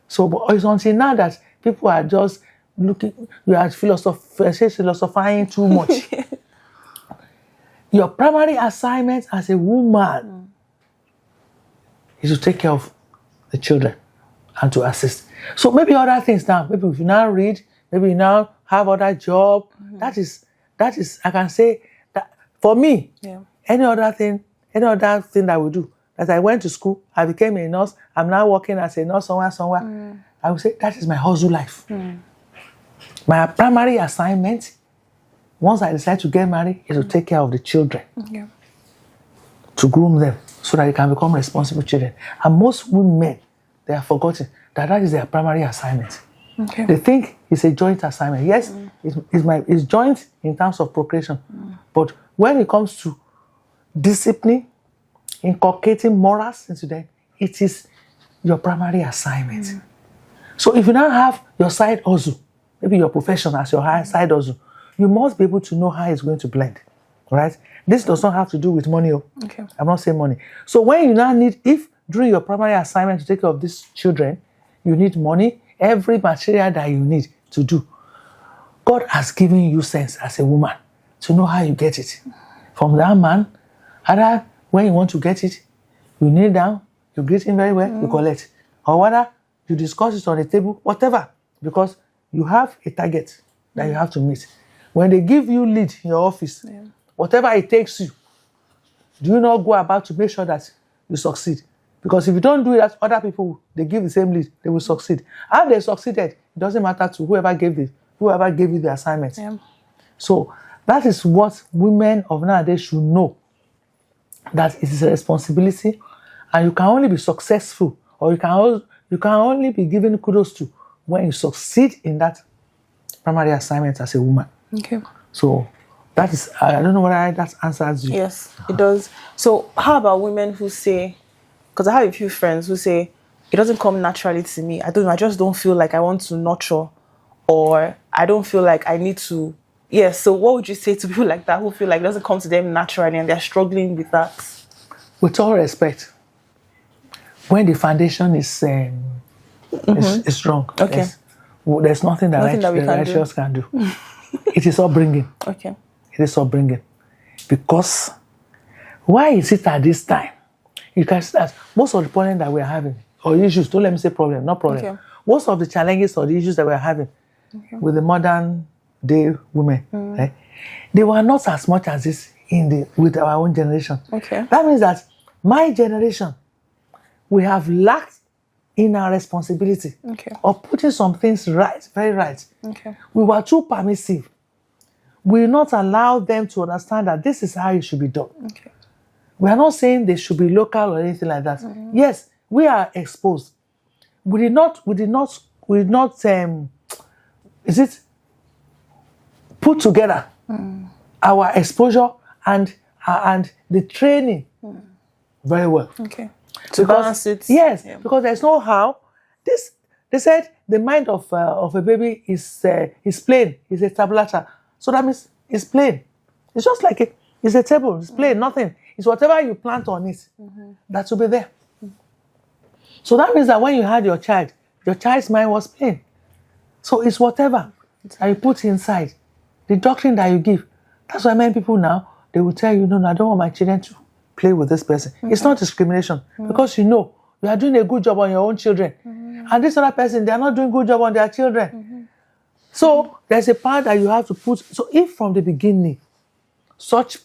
So, but it's until now that people are just looking, you are philosophizing too much. Your primary assignment as a woman is to take care of the children and to assist. So maybe other things now, maybe if you now read, maybe you now have other job, that is, I can say that for me, any other thing that we do, as I went to school, I became a nurse, I'm now working as a nurse somewhere, I would say that is my hustle life. My primary assignment, once I decide to get married, is to take care of the children, to groom them so that they can become responsible children. And most women, they have forgotten that is their primary assignment. They think it's a joint assignment. Yes, it's joint in terms of procreation. But when it comes to discipline, inculcating morals into them, it is your primary assignment. So if you now have your side hustle, maybe your profession as your side hustle, you must be able to know how it's going to blend, right? This does not have to do with money. I'm not saying money. So when you now need, if during your primary assignment to take care of these children, you need money, every material that you need to do, God has given you sense as a woman to know how you get it. From that man, either when you want to get it, you kneel down, you greet him very well, you collect. Or whether you discuss it on the table, whatever, because you have a target that you have to meet. When they give you lead in your office, whatever it takes you, do you not go about to make sure that you succeed? Because if you don't do that, other people, they give the same lead, they will succeed. How they succeeded, it doesn't matter to whoever gave you the assignment. So that is what women of nowadays should know, that it is a responsibility, and you can only be successful, or you can only be given kudos to when you succeed in that primary assignment as a woman. So that is, I don't know whether that answers you. Yes, it does. So how about women who say, because I have a few friends who say, it doesn't come naturally to me. I just don't feel like I want to nurture, or I don't feel like I need to. Yes, so what would you say to people like that who feel like it doesn't come to them naturally and they're struggling with that? With all respect, when the foundation is strong, there's nothing that the righteous can do. It is upbringing. It is upbringing. Because why is it at this time? You can see that most of the problems that we're having, or issues, don't let me say problem, not problem. Most of the challenges or the issues that we're having with the modern day women, right? They were not as much as this with our own generation. Okay. That means that my generation, we have lacked in our responsibility of putting some things right, very right. Okay. We were too permissive. We will not allow them to understand that this is how it should be done. Okay. We are not saying they should be local or anything like that. Yes, we are exposed. We did not, is it put together our exposure and the training very well. Okay. To balance it. Yes, because there's no how. They said the mind of a baby is plain, is a tabulata. So that means it's plain. It's just like it's a table, it's plain, nothing. It's whatever you plant on it that will be there. So that means that when you had your child's mind was plain. So it's whatever that you put inside, the doctrine that you give. That's why many people now, they will tell you, no, I don't want my children to play with this person. It's not discrimination because you know you are doing a good job on your own children. And this other person, they are not doing a good job on their children. So there's a part that you have to put. So if from the beginning, such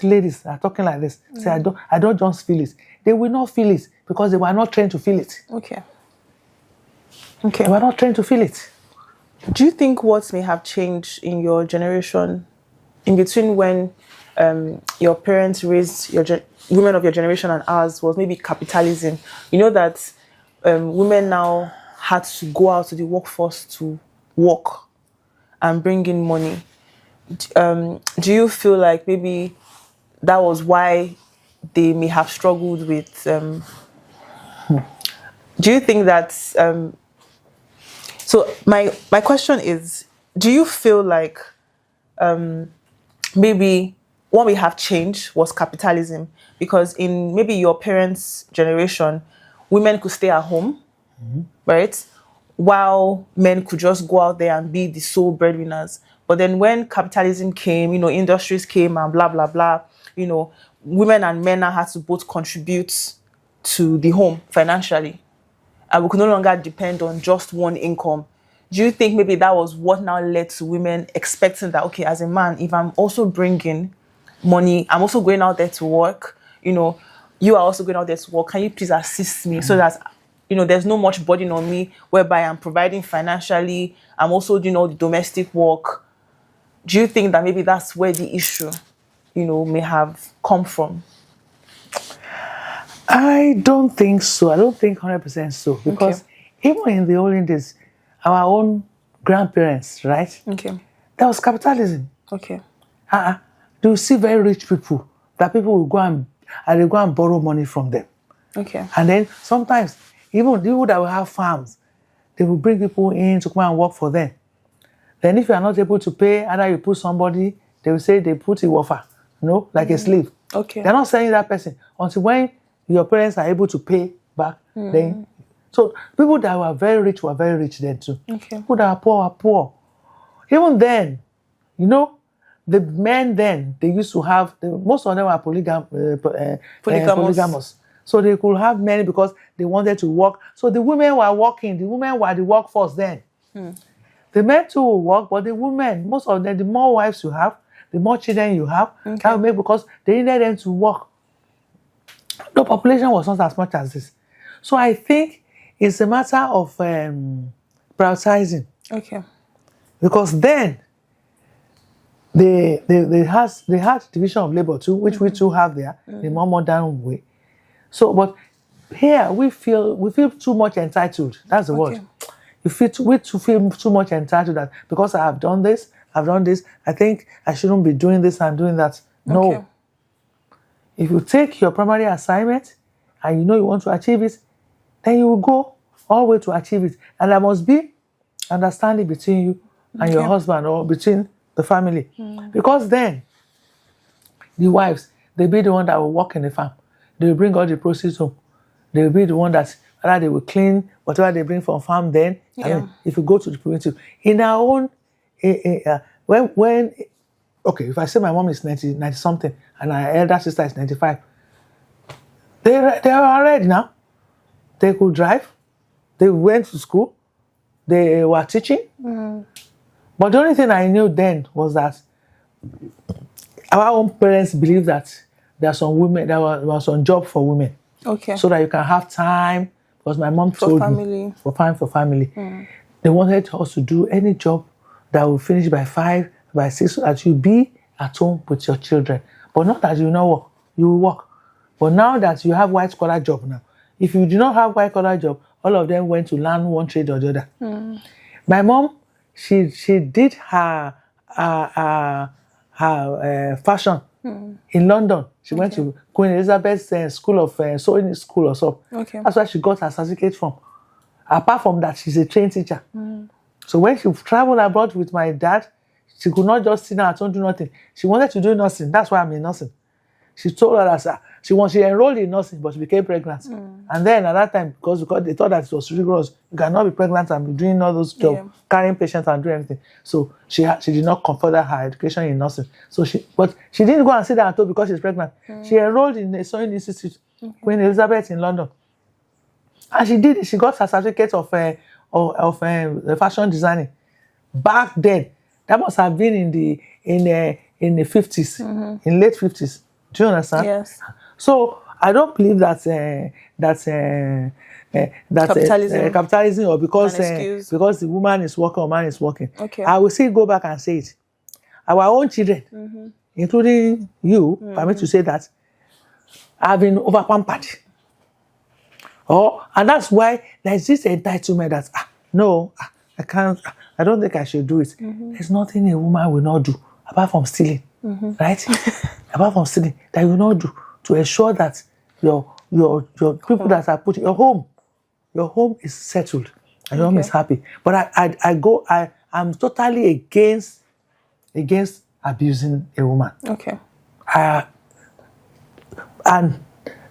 ladies are talking like this, say, I don't just feel it. They will not feel it because they were not trained to feel it. Okay. They were not trained to feel it. Do you think what may have changed in your generation, in between when your parents raised women of your generation and ours, was maybe capitalism? You know that women now had to go out to the workforce to work and bring in money. Do you feel like maybe that was why they may have struggled with? Do you think that? So my question is, do you feel like maybe what we have changed was capitalism? Because in maybe your parents' generation, women could stay at home, right? While men could just go out there and be the sole breadwinners. But then when capitalism came, industries came and blah, blah, blah, women and men now had to both contribute to the home financially. And we could no longer depend on just one income. Do you think maybe that was what now led to women expecting that, okay, as a man, if I'm also bringing money, I'm also going out there to work, you are also going out there to work, can you please assist me so that there's no much burden on me whereby I'm providing financially, I'm also doing all the domestic work. Do you think that maybe that's where the issue, may have come from? I don't think so. I don't think 100% so. Because even in the olden days, our own grandparents, right? Okay. There was capitalism. Okay. You see very rich people that people will go and they go and borrow money from them. Okay. And then sometimes, even people that will have farms, they will bring people in to come and work for them. Then if you are not able to pay, either you put somebody, they will say they put a wafer, like a slave. Okay. They're not selling that person until when your parents are able to pay back. Then, so people that were very rich then too. Okay. People that are poor. Even then, the men then, they used to have, most of them were polygamous. So they could have many because they wanted to work. So the women were working. The women were the workforce then. The men too will work, but the women, most of them, the more wives you have, the more children you have, that will make, because they needed them to work. The population was not as much as this. So I think it's a matter of prioritizing. Okay. Because then they had division of labor too, which we too have there, the more modern way. So, but here we feel too much entitled. That's the word. We feel too much entitled that because I have done this, I think I shouldn't be doing this and doing that. No. Okay. If you take your primary assignment and you want to achieve it, then you will go all the way to achieve it. And there must be understanding between you and your husband, or between the family. Because then, the wives, they'll be the one that will work in the farm. They will bring all the proceeds home. They will be the one that either they will clean whatever they bring from farm then. I mean, if you go to the primitive. In our own, if I say my mom is 90 something and my elder sister is 95, they are already now. They could drive. They went to school. They were teaching. But the only thing I knew then was that our own parents believe that there are some women, there was some job for women. Okay. So that you can have time. Because my mom told family. me for family. They wanted us to do any job that will finish by 5, by 6, so that you be at home with your children. But not that you not work, you will work. But now that you have white collar job now, if you do not have white collar job, all of them went to learn one trade or the other. My mom, she did her fashion in London. She went to Queen Elizabeth's school of sewing school or so. Okay. That's where she got her certificate from. Apart from that, she's a trained teacher. So when she traveled abroad with my dad, she could not just sit down at home do nothing. She wanted to do nursing. That's why I'm in nursing. She told her that she enrolled in nursing, but she became pregnant. And then at that time, because they thought that it was rigorous, you cannot be pregnant and be doing all those jobs, carrying patients and doing everything. So she did not further her education in nursing. But she didn't go and sit down at home because she's pregnant. She enrolled in a sewing institute, Queen Elizabeth in London. And she got her certificate of fashion designing. Back then, that must have been in the 50s, in late 50s. Do you understand? Yes. So I don't believe that capitalism or because the woman is working or man is working. Okay. I will still go back and say it. Our own children, including you, permit to say that, have been over pampered. And that's why there's this entitlement that no, I can't. I don't think I should do it. There's nothing a woman will not do apart from stealing, right? Apart from stealing, that you will not do to ensure that your people that are put in your home is settled and your home is happy. But I'm totally against abusing a woman. Okay. And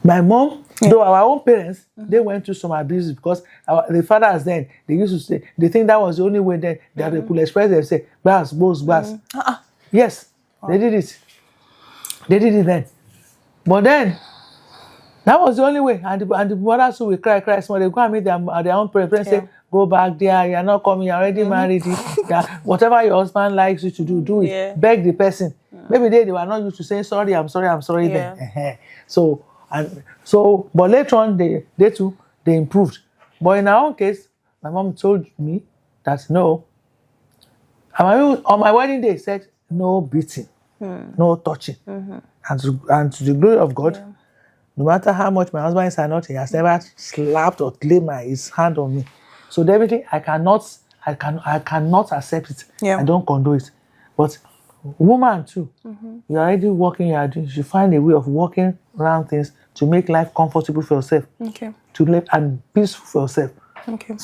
my mom, though our own parents, they went through some abuse because the fathers then, they used to say, they think that was the only way then that they could express themselves. Bass, boss, bass. Yes, they did it. They did it then. But then, that was the only way. And the mothers who will cry small, they go and meet their own parents say, go back there, you're not coming, you're already married. Whatever your husband likes you to do it. Yeah. Beg the person. Maybe they were not used to saying, sorry then. But later on, they too, they improved. But in our own case, my mom told me that no. And on my wedding day, said, no beating, no touching. And to the glory of God, no matter how much my husband is not, he has never slapped or laid his hand on me. So definitely, I cannot accept it. I don't condone it. But woman too, you're already working, you should find a way of working around things to make life comfortable for yourself. Okay. To live and peaceful for yourself. Okay.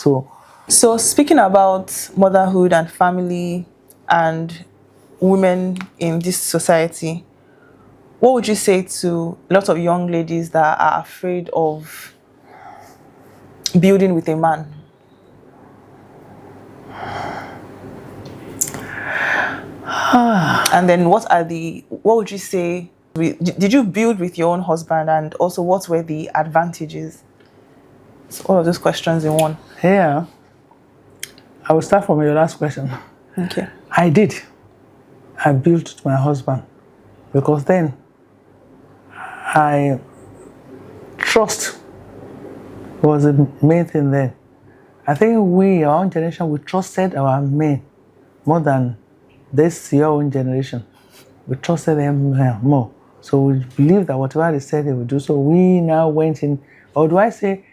So speaking about motherhood and family and women in this society, what would you say to a lot of young ladies that are afraid of building with a man? And then what would you say, did you build with your own husband, and also what were the advantages? So all of those questions in one. Yeah. I will start from your last question. Okay. I did. I built with my husband because then trust was the main thing then. I think our own generation, we trusted our men more than your own generation. We trusted them more. So we believed that whatever they said they would do. So we now went in, or do I say,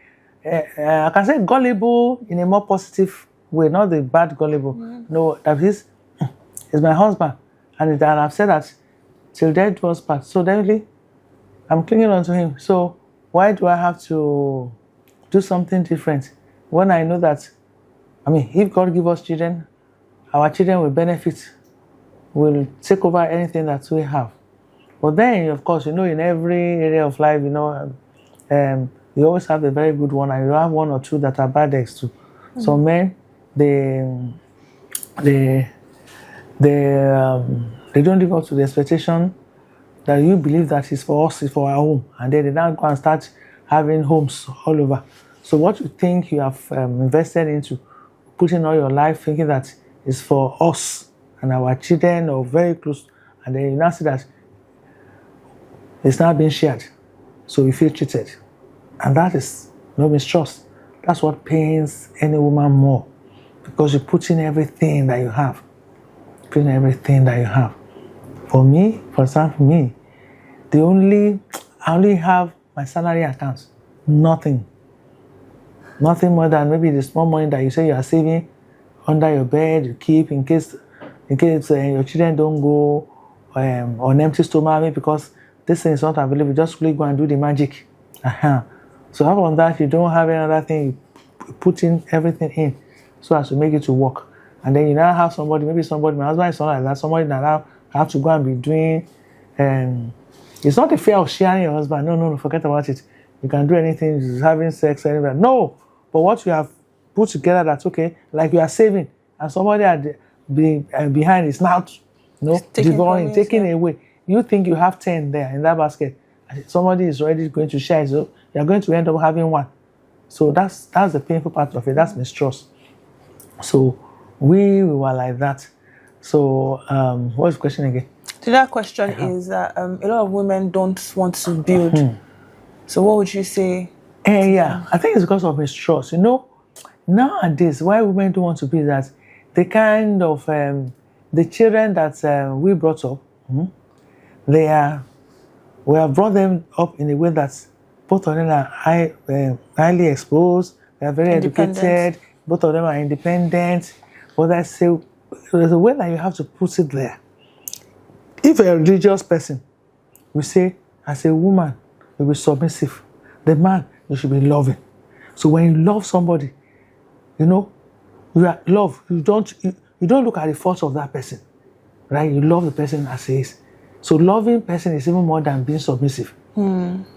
I can say gullible in a more positive way, not the bad gullible. No, that is my husband. And I've said that till death do us part. So definitely, I'm clinging on to him. So why do I have to do something different when I know that, if God give us children, our children will benefit, will take over anything that we have. But then, of course, in every area of life, you always have the very good one, and you have one or two that are bad eggs too. So men, they don't live up to the expectation that you believe that is for us, is for our home, and then they now go and start having homes all over. So what you think you have invested into, putting all your life, thinking that is for us and our children or very close, and then you now see that it's not being shared. So you feel cheated. And that is no mistrust. That's what pains any woman more. Because you put in everything that you have. Put in everything that you have. For me, for example, me, I only have my salary account. Nothing. Nothing more than maybe the small money that you say you are saving under your bed, you keep in case your children don't go on empty stomach, maybe because this thing is not available. Just really go and do the magic. So apart from that, you don't have any other thing. You put in everything in so as to make it to work. And then you now have somebody, maybe somebody, my husband is not like that, somebody that now have to go and be doing, it's not the fear of sharing your husband. No, forget about it. You can do anything, just having sex, anything. No, but what you have put together, that's okay, like you are saving, and somebody behind is now, devouring, taking away. You think you have 10 there in that basket, somebody is already going to share, so you're going to end up having one. So that's the painful part of it. That's mistrust. So we were like that. So what's the question again? So that question is that a lot of women don't want to build. So what would you say? Yeah, I think it's because of mistrust. Nowadays, why women don't want to be that, the kind of the children that we brought up, we have brought them up in a way that both of them are highly exposed. They are very educated. Both of them are independent. But there's a way that you have to put it there. If a religious person, we say, as a woman, you will be submissive. The man, you should be loving. So when you love somebody, you are love. You don't look at the faults of that person, right? You love the person as he is. So loving person is even more than being submissive.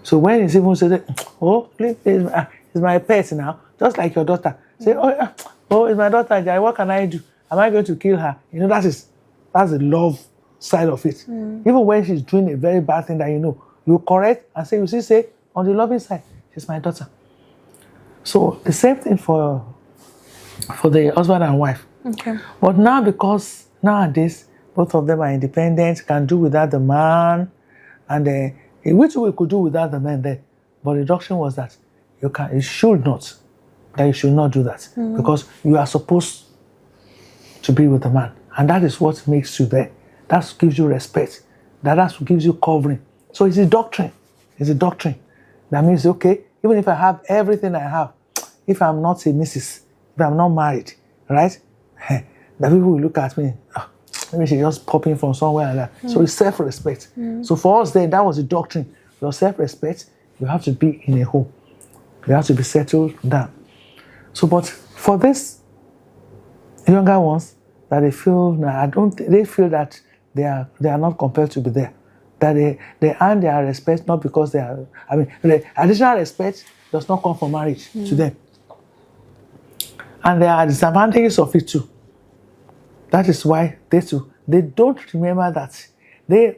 So when it's even said, oh, please, it's my pet now, just like your daughter. Say, oh, it's my daughter, Jai, what can I do? Am I going to kill her? That's the love side of it. Even when she's doing a very bad thing that you correct and say, say, on the loving side, she's my daughter. So the same thing for the husband and wife. Okay. But now, because nowadays, both of them are independent, can do without the man, and which we could do without the man then. But the doctrine was that you should not do that, because you are supposed to be with the man. And that is what makes you there. That gives you respect. That's what gives you covering. So it's a doctrine. It's a doctrine. That means, okay, even if I have everything I have, if I'm not a missus, if I'm not married, right? The people will look at me, maybe she's just popping from somewhere like that. So it's self-respect. So for us then, that was the doctrine. Your self-respect, you have to be in a home. You have to be settled down. So, but for this younger ones, that they feel, they feel that they are not compelled to be there. That they earn their respect not because the additional respect does not come from marriage to them. And there are disadvantages of it too. That is why they don't remember that they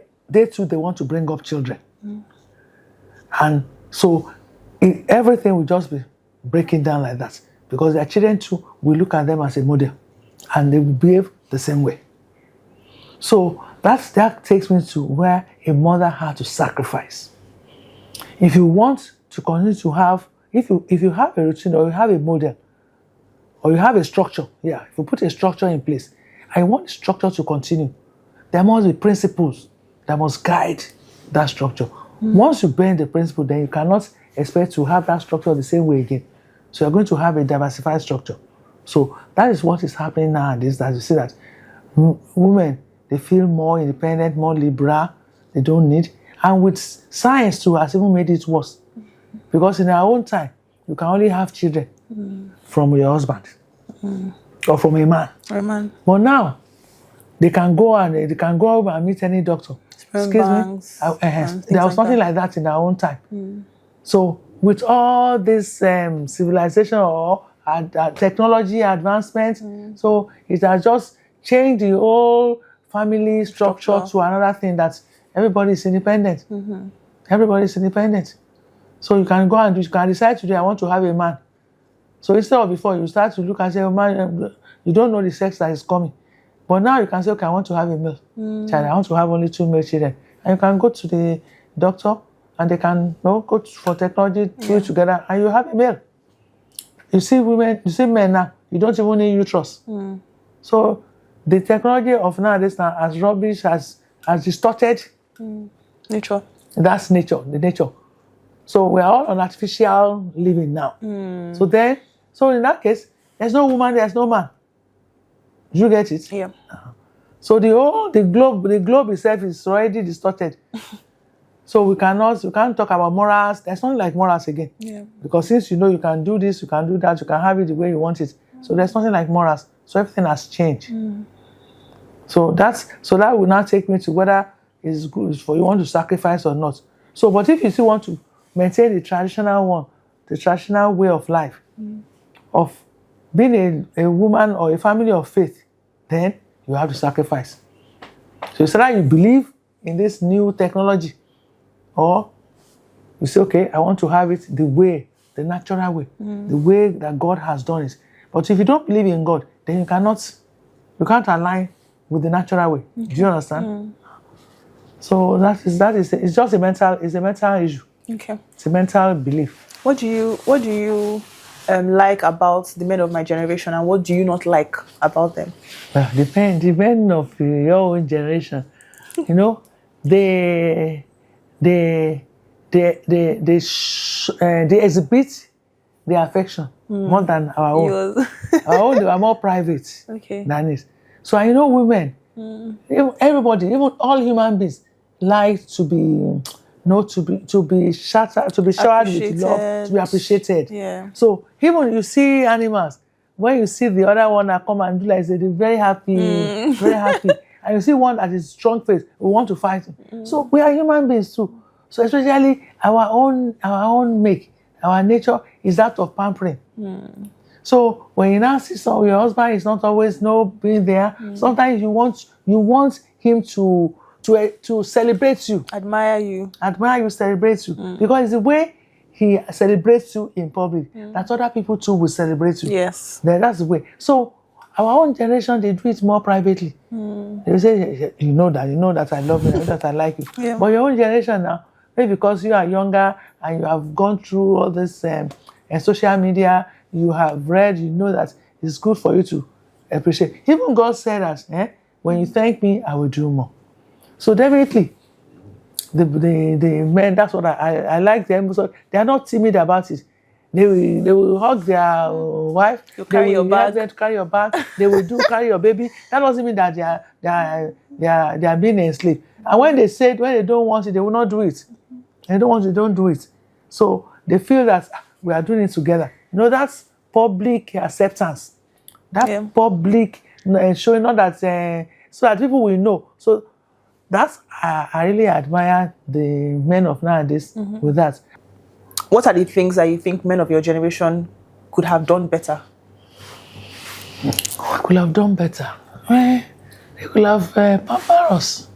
want to bring up children. And so everything will just be breaking down like that, because their children too will look at them as a model and they will behave the same way. So that takes me to where a mother had to sacrifice. If you want to continue to have, if you have a routine, or you have a model, or you have a structure, if you put a structure in place, I want the structure to continue, there must be principles that must guide that structure. Once you bend the principle, then you cannot expect to have that structure the same way again. So you're going to have a diversified structure. So that is what is happening nowadays, that you see that women, they feel more independent, more liberal, they don't need. And with science too has even made it worse. Because in our own time, you can only have children from your husband or from a man. But now, they can go over and meet any doctor. Excuse me? There was nothing like that in our own time. So with all this civilization or technology advancement, so it has just changed the whole family structure to another thing that everybody is independent. Everybody is independent. So you can go and you can decide today, I want to have a man. So instead of before, you start to look and say, oh man, You don't know the sex that is coming. But now you can say, okay, I want to have a male child. I want to have only 2 male children. And you can go to the doctor and they can go for technology, do it together, and you have a male. You see men now, you don't even need uterus. So the technology of nowadays now, as rubbish, has distorted. Nature. That's nature, the nature. So we're all on artificial living now. So in that case, there's no woman, there's no man. You get it? Yeah. So the globe itself is already distorted. So we can't talk about morals. There's nothing like morals again. Yeah. Because since you know you can do this, you can do that, you can have it the way you want it. So there's nothing like morals. So everything has changed. So that will now take me to whether it's good for you want to sacrifice or not. So, but if you still want to maintain the traditional one, the traditional way of life, of being a woman or a family of faith, then you have to sacrifice. So it's either you believe in this new technology, or you say, okay, I want to have it the natural way, the way that God has done it. But if you don't believe in God, then you can't align with the natural way. Okay. Do you understand? So it's just a mental issue. Okay. It's a mental belief. What do you like about the men of my generation, and what do you not like about them? Well, the men of your own generation, they exhibit their affection more than our own. Our own, they are more private than it. So I know women, everybody, even all human beings, like to be showered with love, to be appreciated. Yeah. So even you see animals, when you see the other one that come and do like they're very happy, very happy, and you see one that is strong face, we want to fight. So we are human beings too. So especially our own make, our nature is that of pampering. So when you now see your husband is not always being there, sometimes you want him to celebrate you, admire you, celebrate you, because it's the way he celebrates you in public that other people too will celebrate you. Yes, then that's the way. So our own generation, they do it more privately. They say, you know that I love you, you know that I like you. Yeah. But your own generation now, maybe because you are younger and you have gone through all this social media, you have read, you know that it's good for you to appreciate. Even God said that, when you thank me, I will do more. So definitely, the men, that's what I like them. So they are not timid about it. They will hug their wife. You carry your bag. Them to carry your bag. They will carry your baby. That doesn't mean that they are being enslaved. And when they don't want it, they will not do it. They don't want it, don't do it. So they feel that we are doing it together. That's public acceptance. That public showing, not that so that people will know. So that's I really admire the men of nowadays with that. What are the things that you think men of your generation could have done better? Could have done better. They could have pampered us.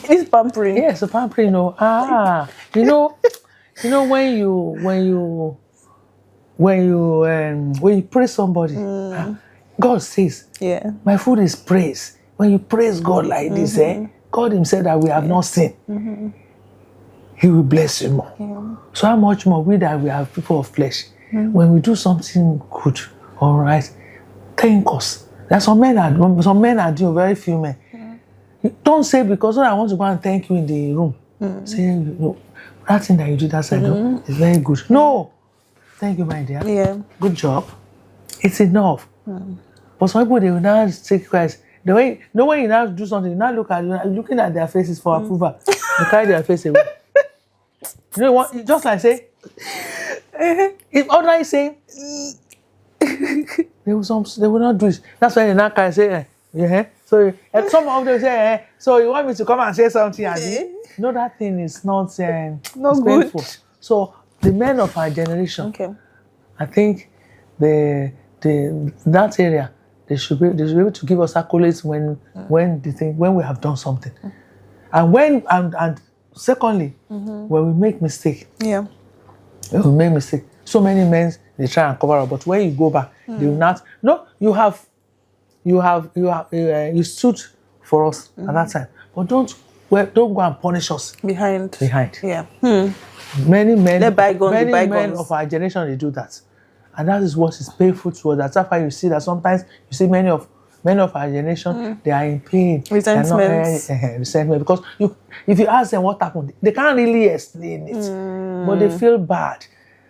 This pampering. Yes, the pampering. When you praise somebody, God says, my food is praise. When you praise God like this, God himself that we have not seen, he will bless you more. So how much more we that we have people of flesh, when we do something good, all right, thank us. There's some men are doing, very few men. Don't say because I want to go and thank you in the room. Say, that thing that you did that side is very good. No, thank you, my dear. Yeah. Good job. It's enough. But some people, they will now take Christ. The way, when you now do something, you now looking at their faces for approval. You carry their face away. You know what? Just like say, if ordinary saying, they will not do it. That's why they now can say, So some of them say, so you want me to come and say something? That thing is not good. painful. So the men of our generation, I think that area, they should be able to give us accolades when we have done something, and secondly, when we make mistake. When we make mistake, so many men they try and cover up, but when you go back, they will not. No, you have you stood for us at that time, but don't go and punish us Behind. Yeah. Many men, Let bygones be many men bygones. of our generation, they do that, and that is what is painful to us. That's why you see that sometimes you see many of our generation, they are in pain. Resentments. Resentment, because if you ask them what happened, they can't really explain it, but they feel bad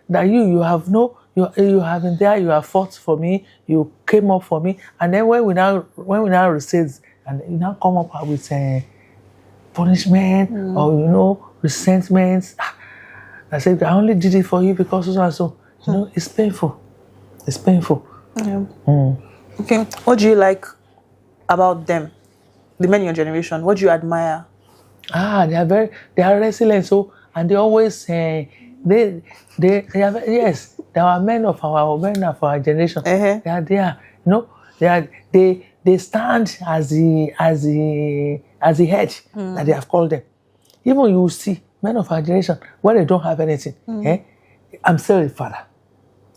that you have been there, you have fought for me, you came up for me, and then when we now receive, and you now come up with punishment or resentments. I said, I only did it for you because so and so. It's painful. It's painful. Yeah. Okay. What do you like about them, the men in your generation? What do you admire? They are resilient. So, and they always they are, yes, there are men of our generation. They are there. They stand as the head that they have called them. Even you will see men of our generation when they don't have anything. I'm still a father,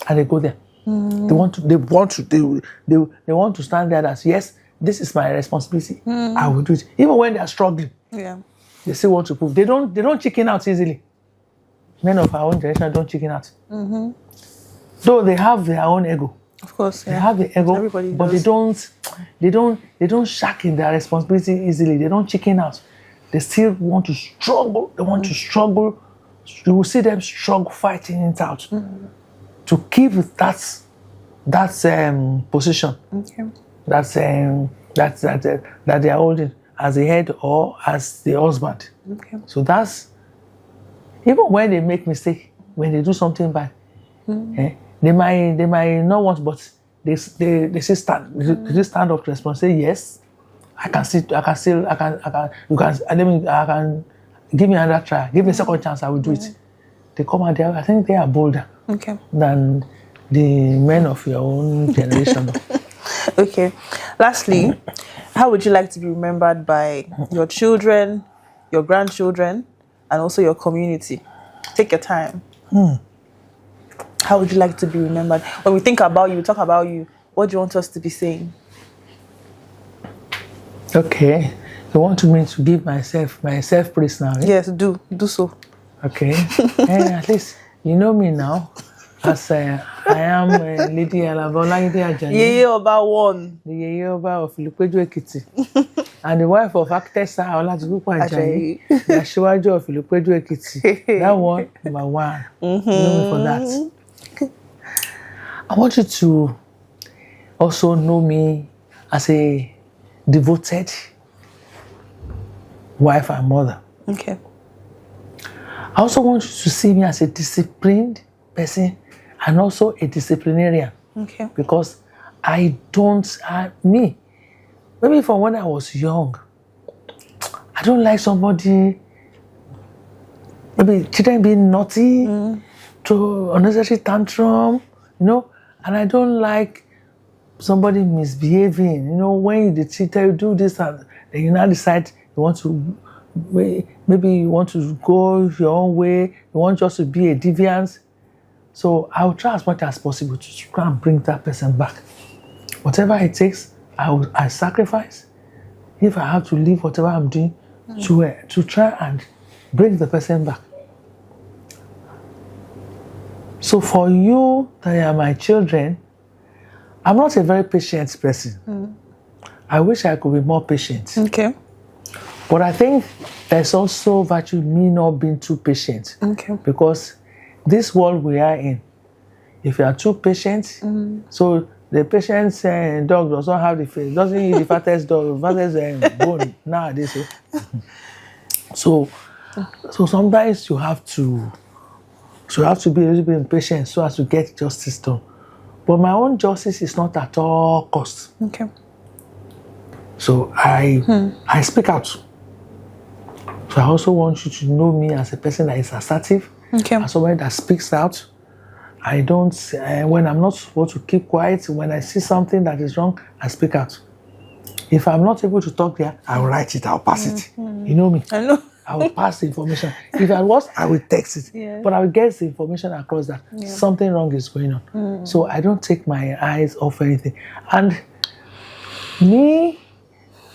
and they go there. They want to stand there as, yes, this is my responsibility. I will do it. Even when they are struggling, they still want to prove. They don't chicken out easily. Men of our own generation don't chicken out. Though they have their own ego. Of course, they have the ego. Everybody but does. they don't shack in their responsibility easily. They don't chicken out. They still want to struggle. They want to struggle. You will see them struggle, fighting it out to keep that position that they are holding as the head or as the husband. So that's, even when they make mistake, when they do something bad, they might not want, but they still stand. They stand up to respond. Say, yes, I can give me another try. Give me a second chance. I will do it. They come out there. I think they are bolder than the men of your own generation. Okay. Lastly, how would you like to be remembered by your children, your grandchildren, and also your community? Take your time. How would you like to be remembered? When we think about you, talk about you, what do you want us to be saying? Okay. You want me to give myself praise now? Yes, do so. Okay. At least you know me now, as I am Lady Alabolagide Ajani. Yeye Oba one. The Yeye Oba of Ilupeju Ekiti. And the wife of actor Sir Oladipupo Ajayi. The Asiwaju of Ilupeju Ekiti. That one, number one. You know me for that. I want you to also know me as a devoted wife and mother. Okay. I also want you to see me as a disciplined person and also a disciplinarian. Okay. Because maybe from when I was young, I don't like somebody, maybe children being naughty, to unnecessary tantrum, and I don't like somebody misbehaving, when you tell you do this and then you now decide you want to, maybe you want to go your own way, you want just to be a deviant. So I will try as much as possible to try and bring that person back. Whatever it takes, I sacrifice. If I have to leave whatever I'm doing to try and bring the person back. So for you that are my children, I'm not a very patient person. I wish I could be more patient. Okay. But I think there's also virtue in me not being too patient. Okay. Because this world we are in, if you are too patient, so the patient dog does not have the face, doesn't eat the fattest dog, the fattest bone nowadays. So sometimes you have to be a little bit impatient so as to get justice done. But my own justice is not at all cost. Okay. So I speak out. So I also want you to know me as a person that is assertive, as someone that speaks out. I don't, when I'm not supposed to keep quiet, when I see something that is wrong, I speak out. If I'm not able to talk there, I will write it, I'll pass it. You know me. I know. I will pass the information. If I was, I will text it. Yeah. But I will get the information across that something wrong is going on. So I don't take my eyes off anything. And Me,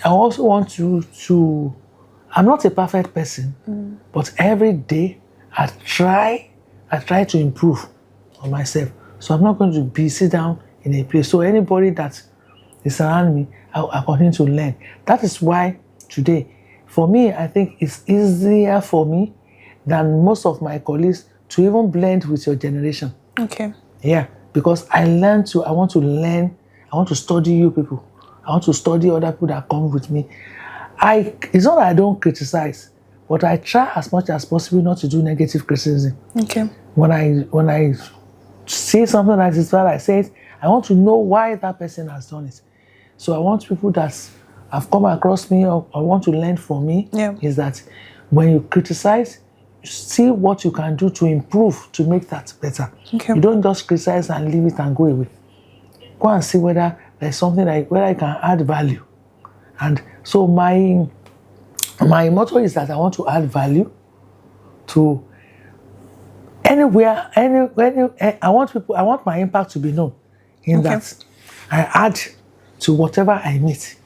I also want to I'm not a perfect person, but every day I try to improve on myself. So I'm not going to be sit down in a place. So anybody that is around me, I continue to learn. That is why today, for me, I think it's easier for me than most of my colleagues to even blend with your generation. Okay. Yeah, because I want to learn, I want to study you people. I want to study other people that come with me. It's not that I don't criticize, but I try as much as possible not to do negative criticism. Okay. When I see something that is bad, I say it, I want to know why that person has done it. So I want people that have come across me or want to learn from me, is that when you criticize, see what you can do to improve, to make that better. Okay. You don't just criticize and leave it and go away. Go and see whether there's something where I can add value. And so my motto is that I want to add value to anywhere. I want my impact to be known in that I add to whatever I meet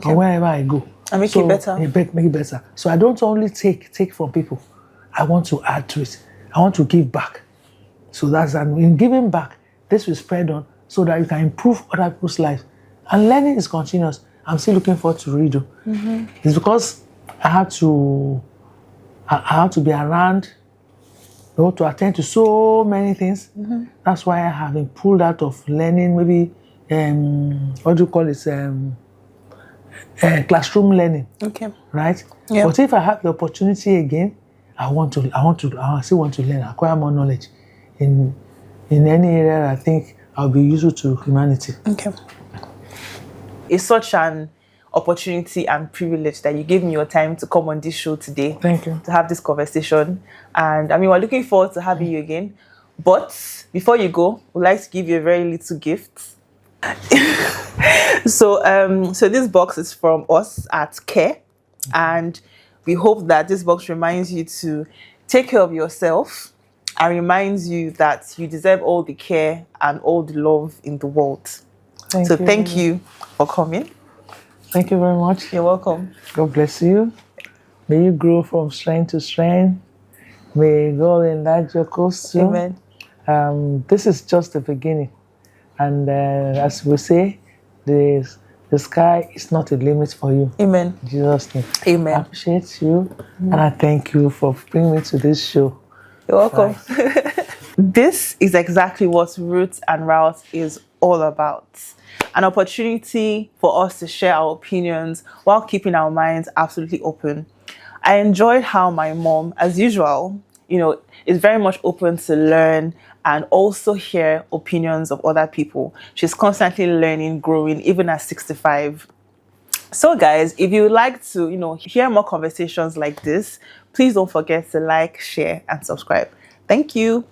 or wherever I go. And make it better. Make it better. So I don't only take from people. I want to add to it. I want to give back. So in giving back, this will spread on so that you can improve other people's lives. And learning is continuous. I'm still looking forward to read. It's because I have to be around, to attend to so many things. That's why I have been pulled out of learning, maybe what do you call it? Classroom learning. Okay. Right? Yeah. But if I have the opportunity again, I still want to learn, acquire more knowledge in any area that I think I'll be useful to humanity. Okay. It's such an opportunity and privilege that you gave me your time to come on this show today. Thank you. To have this conversation. And I mean, we're looking forward to having you again. But before you go, we'd like to give you a very little gift. So this box is from us at Care. And we hope that this box reminds you to take care of yourself and reminds you that you deserve all the care and all the love in the world. Thank you for coming. Thank you very much. You're welcome. God bless you. May you grow from strength to strength. May God enlarge your costume. Amen. This is just the beginning. And as we say, the sky is not a limit for you. Amen. In Jesus' name. Amen. I appreciate you. And I thank you for bringing me to this show. You're welcome. This is exactly what Roots and Routes is all about. An opportunity for us to share our opinions while keeping our minds absolutely open. I enjoyed how my mom, as usual, is very much open to learn and also hear opinions of other people. She's constantly learning, growing, even at 65. So guys, if you would like to, hear more conversations like this, please don't forget to like, share, and subscribe. Thank you.